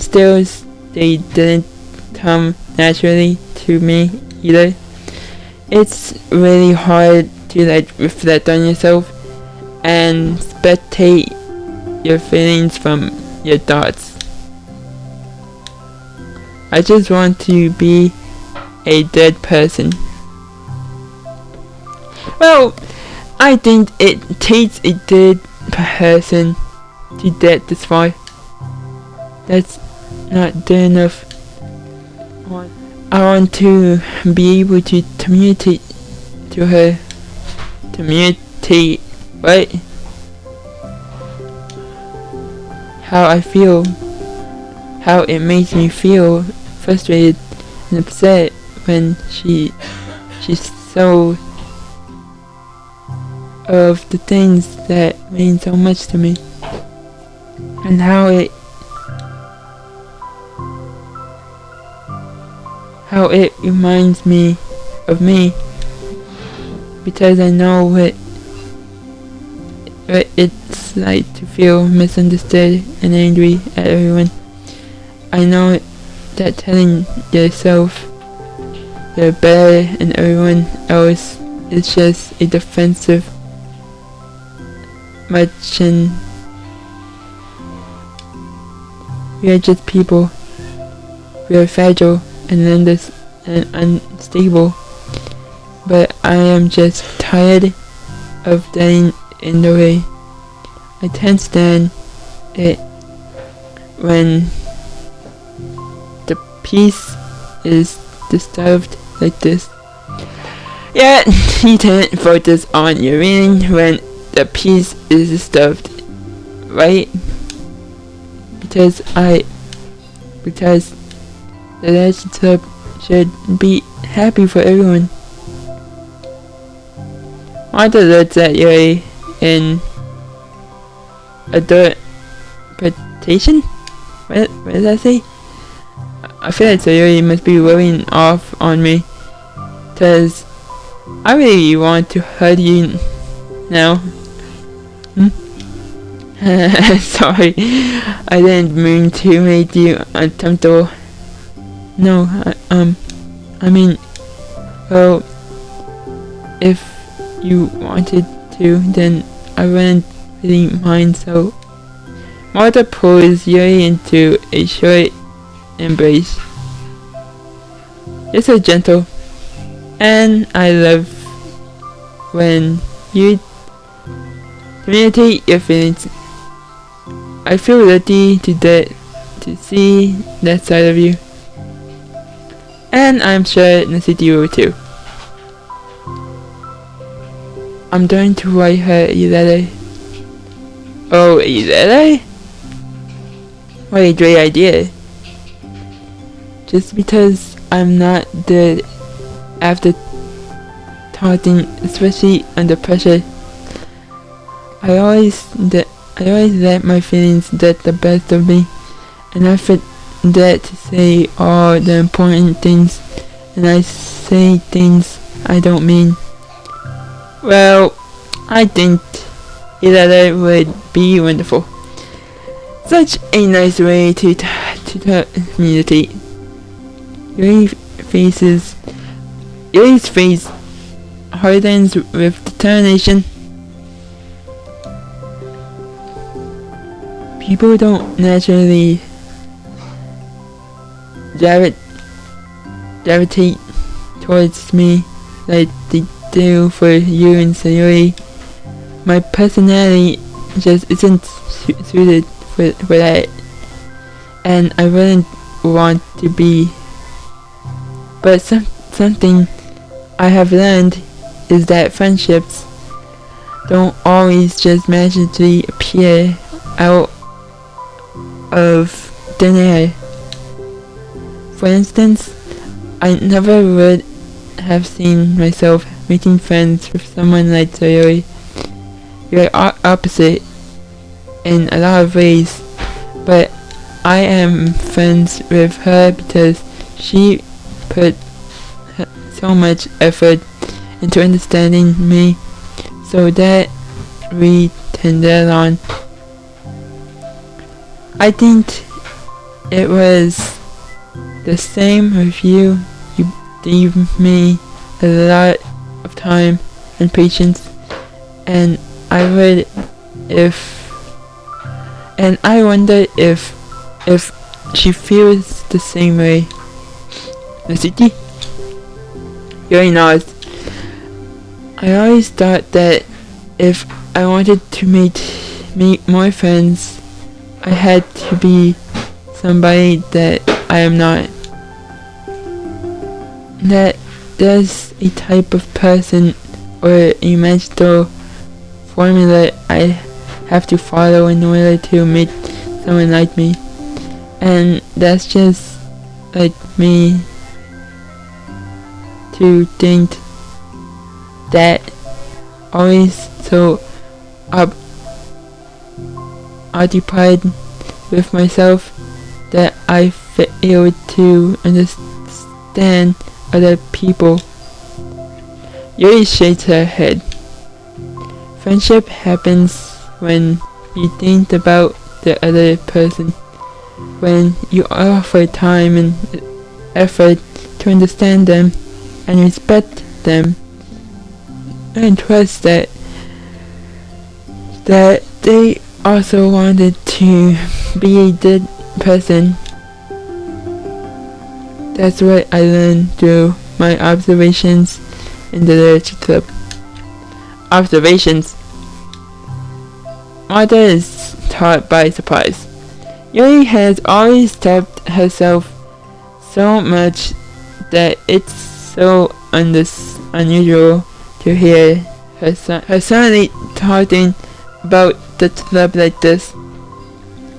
skills. They didn't come naturally to me either. It's really hard to reflect on yourself and spectate your feelings from your thoughts. I just want to be a dead person. Well, I think it takes a dead person to get this far. That's not good enough. I want to be able to communicate to her. Communicate, right? How I feel. How it makes me feel frustrated and upset when she's so of the things that mean so much to me, and how it reminds me of me, because I know what it's like to feel misunderstood and angry at everyone. I know that telling yourself you're better than everyone else is just a defensive and we are just people. We are fragile and endless and unstable. But I am just tired of getting in the way. I can't stand it when the peace is disturbed like this. Yet you can't focus on your reading when the peace is disturbed, right? Because the relationship should be happy for everyone. Want to look at Yuri in interpretation? What did I say? I feel like Yuri must be wearing off on me, cause I really want to hug you now. Sorry, I didn't mean to make you uncomfortable. No, I mean, well, if you wanted to, then I wouldn't really mind. So, Martha pulls Yuri into a short embrace. It's so gentle, and I love when you communicate your feelings. I feel lucky to see that side of you, and I'm sure Nasiti will too. I'm going to write her a letter. Oh, a letter? What a great idea. Just because I'm not good after talking, especially under pressure. I always let my feelings get the best of me, and I forget to say all the important things, and I say things I don't mean. Well, I think a letter would be wonderful. Such a nice way to communicate. Yuri's face hardens with determination. People don't naturally gravitate towards me like they do for you and Sayori. My personality just isn't suited for that, and I wouldn't want to be. But something I have learned is that friendships don't always just magically appear out of thin air. For instance, I never would have seen myself making friends with someone like Sayori. You're opposite in a lot of ways, but I am friends with her because she put so much effort into understanding me, so that we can get on. I think it was the same with you. You gave me a lot of time and patience, and I wonder if she feels the same way. Nasuki? You already know it. I always thought that if I wanted to meet more friends, I had to be somebody that I am not. That there's a type of person or a magical formula I have to follow in order to meet someone like me. And that's just like me to think that always so occupied with myself that I fail to understand other people. Yuri shakes her head. Friendship happens when you think about the other person, when you offer time and effort to understand them and respect them, and trust that they also wanted to be a good person. That's what I learned through my observations in the literature club. Observations. Mother is caught by surprise. Yuri has always kept herself so much that it's so unusual to hear her suddenly talking about the club like this.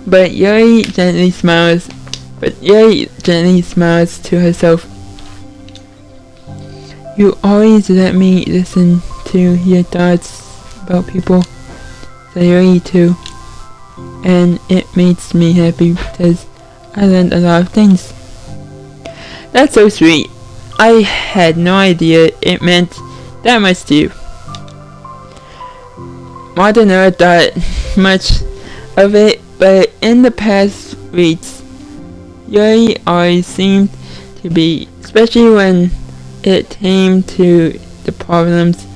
But Yuri gently smiles to herself. You always let me listen to your thoughts about people, Sayori too, and it makes me happy because I learned a lot of things. That's so sweet. I had no idea it meant that much to you. Martha never thought much of it, but in the past weeks, Yuri always seemed to be, especially when it came to the problems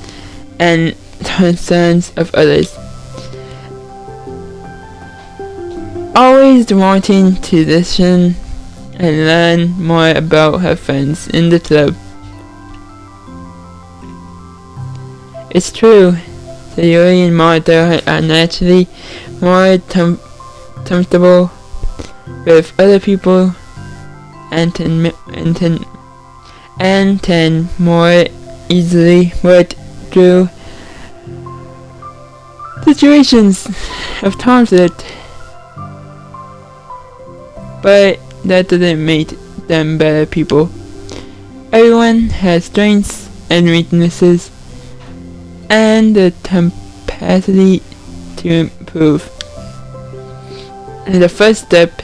and concerns of others, always wanting to listen and learn more about her friends in the club. It's true, Sayori and Martha are naturally more comfortable with other people and can more easily work through situations of conflict. But that doesn't make them better people. Everyone has strengths and weaknesses and the capacity to improve. And the first step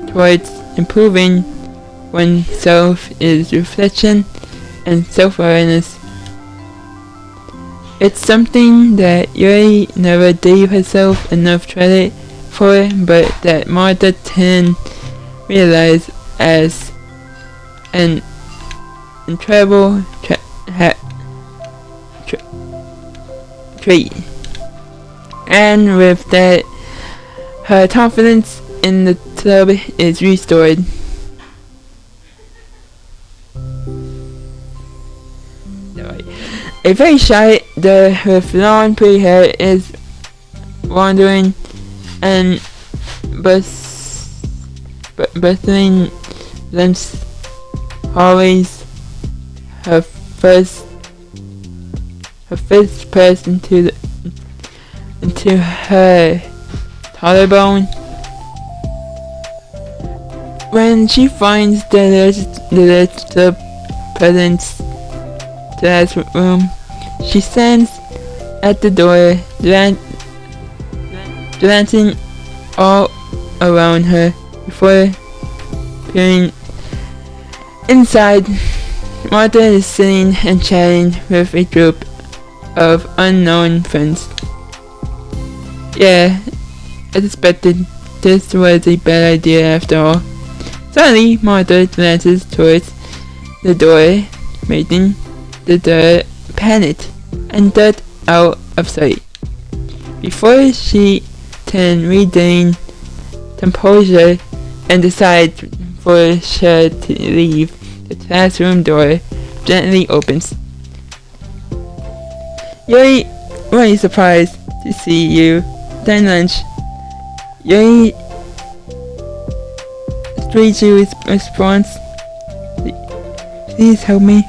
towards improving oneself is reflection and self-awareness. It's something that Yuri never gave herself enough credit for, but that Martha can realize as an incredible trait. And with that, her confidence in the club is restored. A very shy girl with long pretty hair is wandering and bustling limps hallways. Her fist pressed into into her collarbone. When she finds the little presents classroom, she stands at the door, glancing all around her before peering inside. Martha is sitting and chatting with a group of unknown friends. Yeah, I suspected this was a bad idea after all. Suddenly, Martha glances towards the door, making the door panic and ducked out of sight. Before she can regain composure and decide for her to leave, the classroom door gently opens. Yuri, really surprised to see you. During lunch, Yuri greets you with response. Please help me.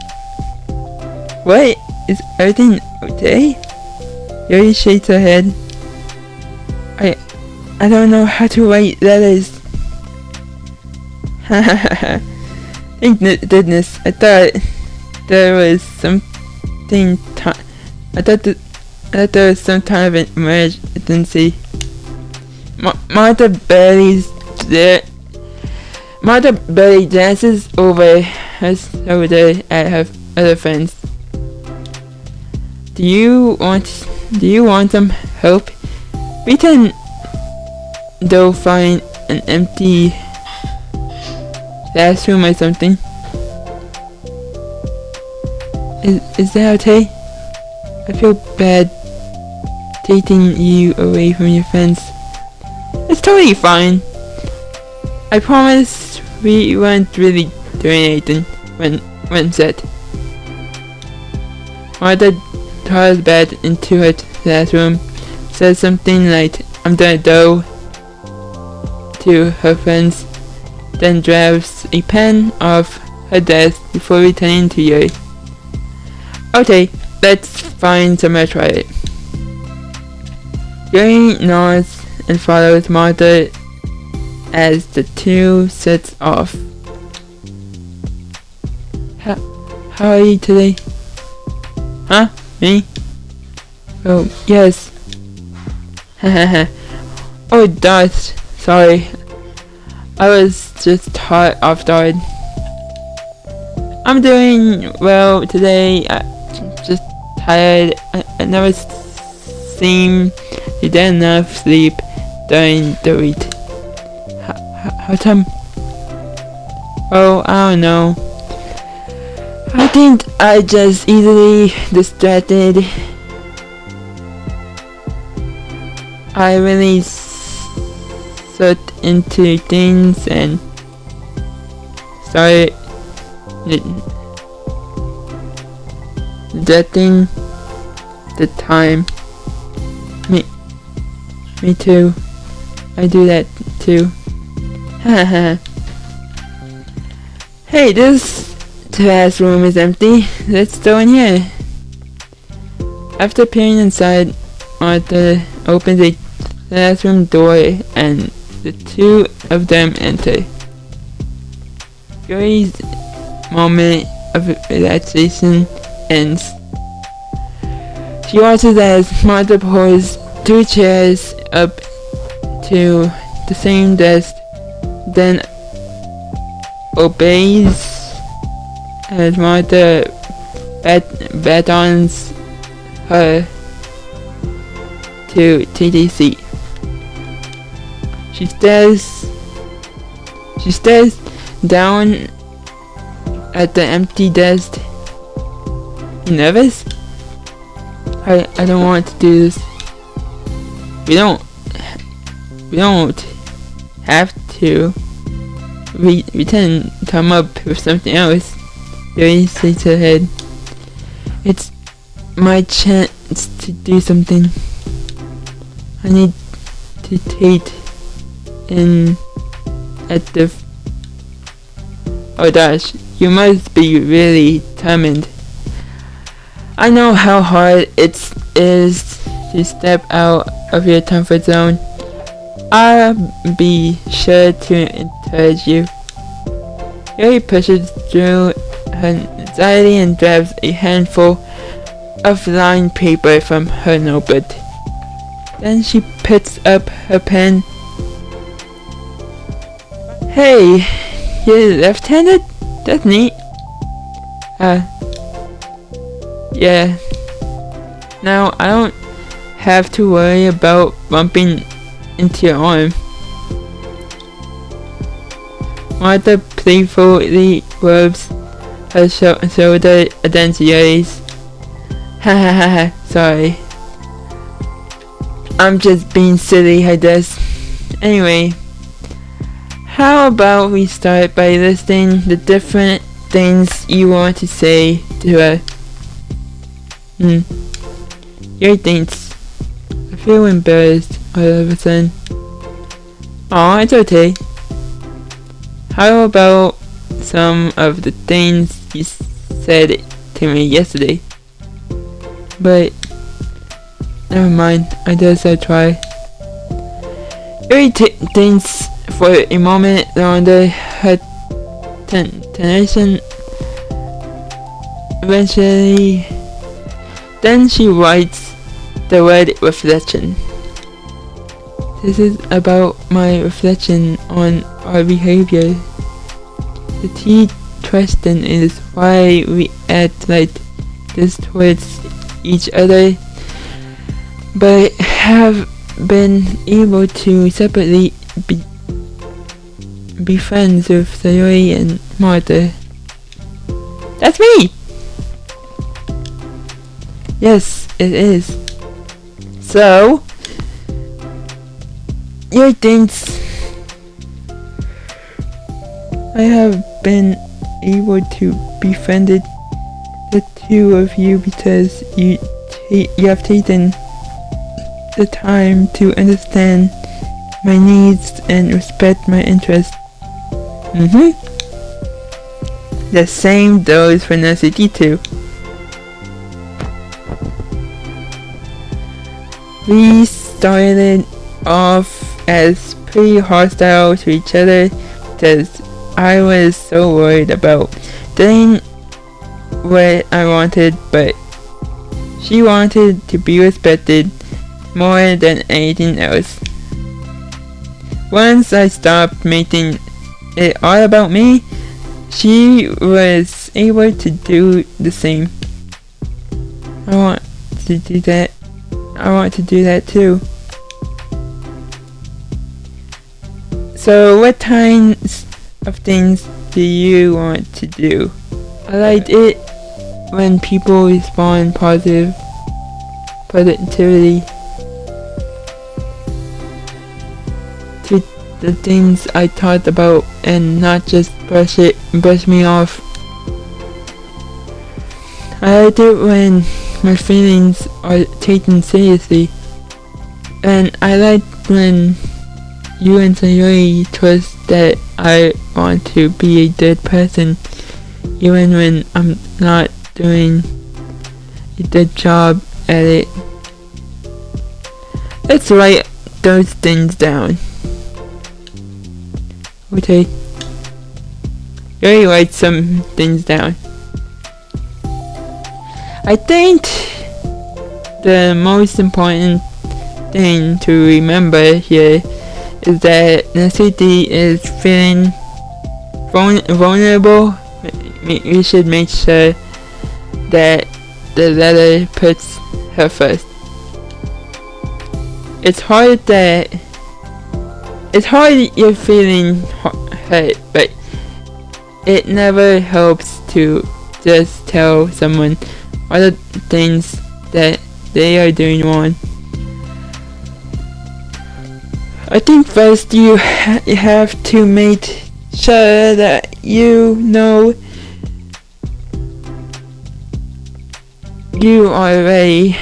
What? Is everything okay? Yuri shakes her head. I don't know how to write letters. Thank goodness. I thought there was something. I thought there was some kind of an emergency. Martha barely glances over her shoulder at her other friends. Do you want some help? We can go find an empty classroom or something. Is that okay? I feel bad taking you away from your friends. It's totally fine. I promise we weren't really doing anything when said. Martha toddles back into her classroom, says something like, "I'm gonna go," to her friends, then grabs a pen off her desk before returning to Yuri. Okay, let's find somewhere to try it. Yuri nods and follows Martha as the two sets off. How are you today? Huh? Me? Oh, yes. Oh, gosh. Sorry. I was just caught off guard. I'm doing well today. I'm just tired. I never seem to get enough sleep during the week. How come? Oh, I don't know. I think I just easily distracted. I really sucked into things and started neglecting the time. Me too. I do that too. Haha. Hey, this classroom is empty. Let's go in here. After peering inside, Martha opens a classroom door and the two of them enter. Yuri's moment of relaxation ends. She watches as Martha pulls two chairs up to the same desk, then obeys as Martha batons her to TTC. She stares down at the empty desk. You nervous? I don't want to do this. We don't have to. We can come up with something else. Yuri shakes her head. It's my chance to do something. I need to take in at the. Oh gosh, you must be really determined. I know how hard it is to step out of your comfort zone, I'll be sure to encourage you. Yuri pushes through her anxiety and grabs a handful of lined paper from her notebook. Then she picks up her pen. Hey, you're left-handed? That's neat. Yeah. Now I don't have to worry about bumping into your arm. Martha playfully rubs her shoulder against Yuri's. Ha ha ha ha, sorry. I'm just being silly, I guess. Anyway, how about we start by listing the different things you want to say to her? Yuri thinks. I feel embarrassed all of a sudden. Aw, it's okay. How about some of the things you said to me yesterday? But never mind, I guess I'll try. Yuri thinks for a moment under her tension. Eventually, then she writes the word reflection. This is about my reflection on our behavior. The key question is why we act like this towards each other, but have been able to separately be friends with Sayori and Martha. That's me! Yes, it is. So, Yuri thinks I have been able to befriend the two of you because you have taken the time to understand my needs and respect my interests. The same goes for Nasuki too. We started off as pretty hostile to each other because I was so worried about doing what I wanted, but she wanted to be respected more than anything else. Once I stopped making it all about me, she was able to do the same. I want to do that too. So what kinds of things do you want to do? I like it when people respond positivity to the things I talked about and not just brush me off. I like it when my feelings are taken seriously, and I like when you and Sayori trust that I want to be a good person even when I'm not doing a good job at it. Let's write those things down. Okay. Yuri writes some things down. I think the most important thing to remember here is that Nasuki is feeling vulnerable. We should make sure that the letter puts her first. It's hard you're feeling hurt, but it never helps to just tell someone all the things that they are doing wrong. I think first you have to make sure that you know you are ready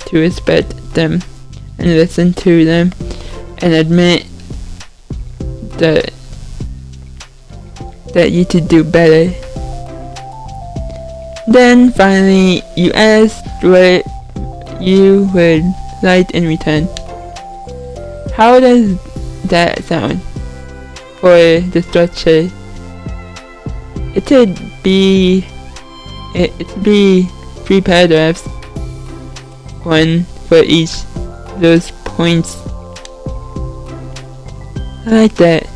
to respect them and listen to them and admit that you could do better. Then finally you ask what you would light in return. How does that sound for the structure? It'd be 3 paragraphs, one for each of those points. I like that.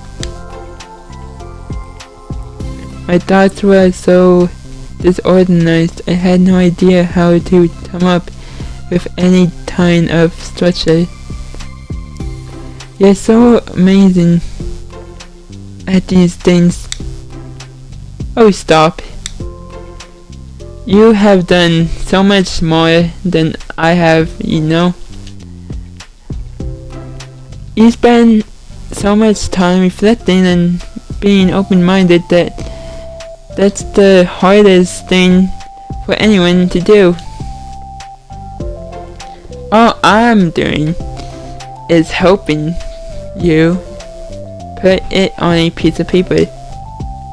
My thoughts were so disorganized, I had no idea how to come up with any kind of structure. You're so amazing at these things. Oh, stop. You have done so much more than I have, you know. You spend so much time reflecting and being open-minded that's the hardest thing for anyone to do. All I'm doing is helping you put it on a piece of paper.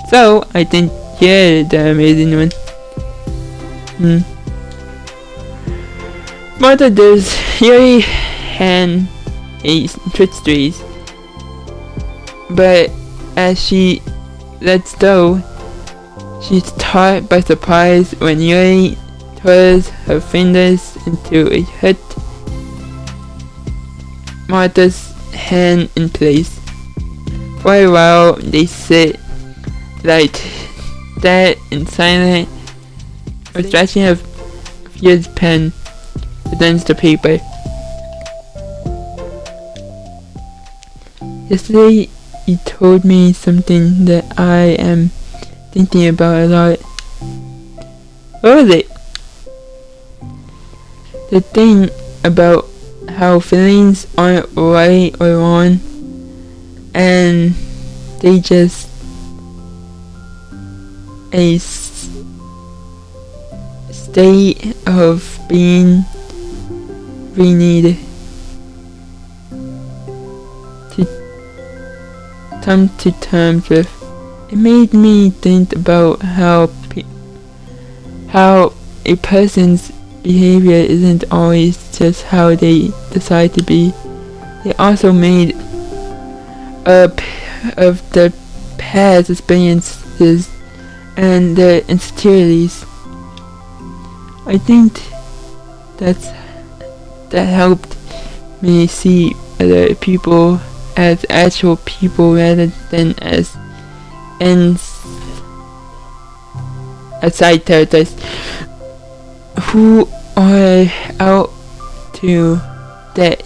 So I think you're the amazing one. Mother does Yuri and a tricksters, but as she lets go, she's caught by surprise when Yuri twirls her fingers into a hut. Martha's hand in place. For a while they sit like that in silence, or stretching of Yuri's pen against the paper. Yesterday you told me something that I am thinking about a lot. What was it? The thing about how feelings aren't right or wrong, and they just a state of being we need to come to terms with. It made me think about how a person's behavior isn't always just how they decide to be. They also made up of the past experiences and their insecurities. I think that helped me see other people as actual people rather than as side characters who are out to get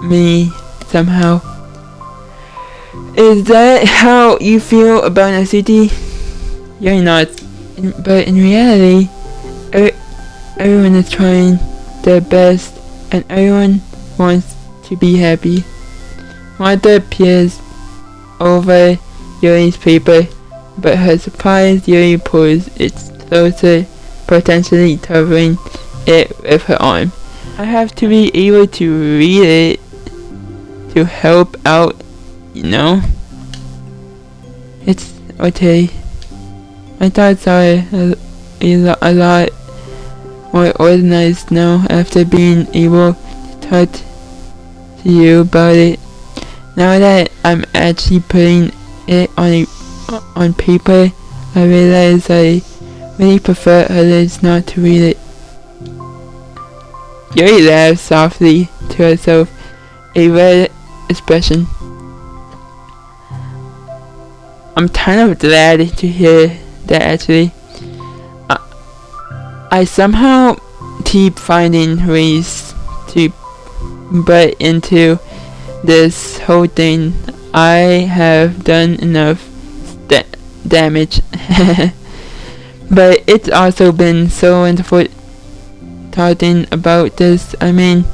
me somehow. Is that how you feel about a city? You're not, but in reality, everyone is trying their best and everyone wants to be happy. Martha peers over Yuri's paper, but her surprised Yuri pulls it closer, potentially covering it with her arm. I have to be able to read it to help out, you know? It's okay. My thoughts are a lot more organized now after being able to talk to you about it. Now that I'm actually putting it on paper, I realize I really prefer others not to read it. Yuri laughs softly to herself, a red expression. I'm kind of glad to hear that actually. I somehow keep finding ways to butt into this whole thing. I have done enough damage. But it's also been so wonderful talking about this. I mean,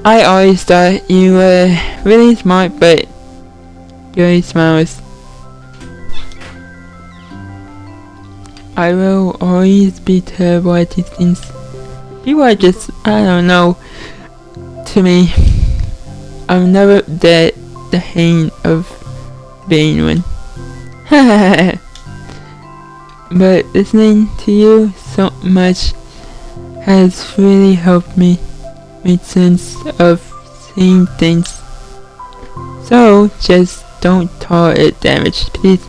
I always thought you were really smart, but Yuri smiles. I will always be terrible at these things. People are just, I don't know, to me, I've never get the hang of being one. But listening to you so much has really helped me. made sense of seeing things. So just don't tolerate damage, please.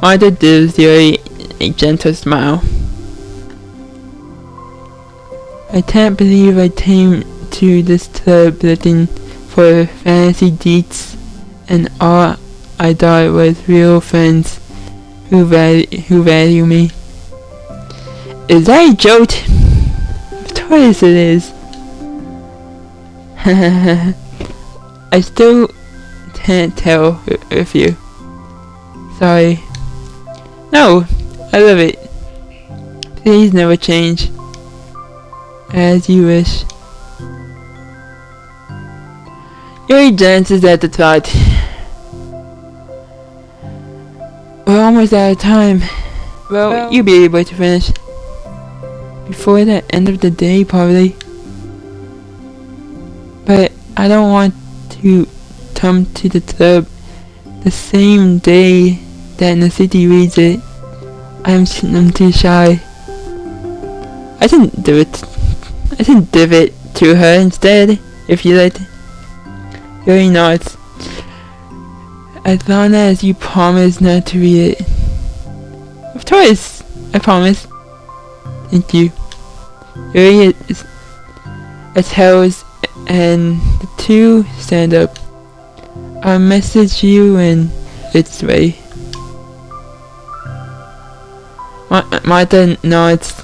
Mother gives Yuri a gentle smile. I can't believe I came to this club looking for fantasy deets, and all I thought was real friends who value me. Is that a joke? Of course it is. I still can't tell with you. Sorry. No, I love it. Please never change. As you wish. Yuri glances at the clock. We're almost out of time. Well, you'll be able to finish before the end of the day, probably. But I don't want to come to the club the same day that the city reads it. I'm too shy. I can do it. I can give it to her instead, if you like. Yuri nods. As long as you promise not to read it. Of course, I promise. Thank you. Yuri exhales and the two stand up. I'll message you when it's ready. Martha nods.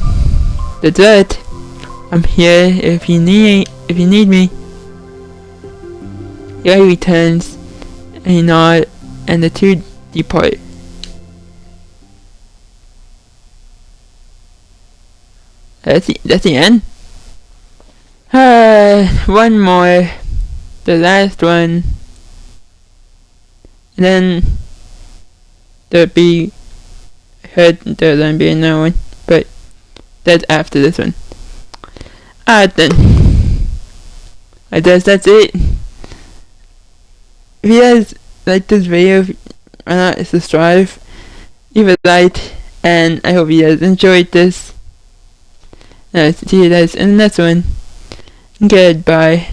That's it. I'm here if you need me. Yuri returns a nod and the two depart. That's the end. One more. The last one. And then there'll be another one. But that's after this one. Alright then. I guess that's it. If you guys like this video, why not subscribe, leave a like, and I hope you guys enjoyed this. See you guys in the next one. Goodbye.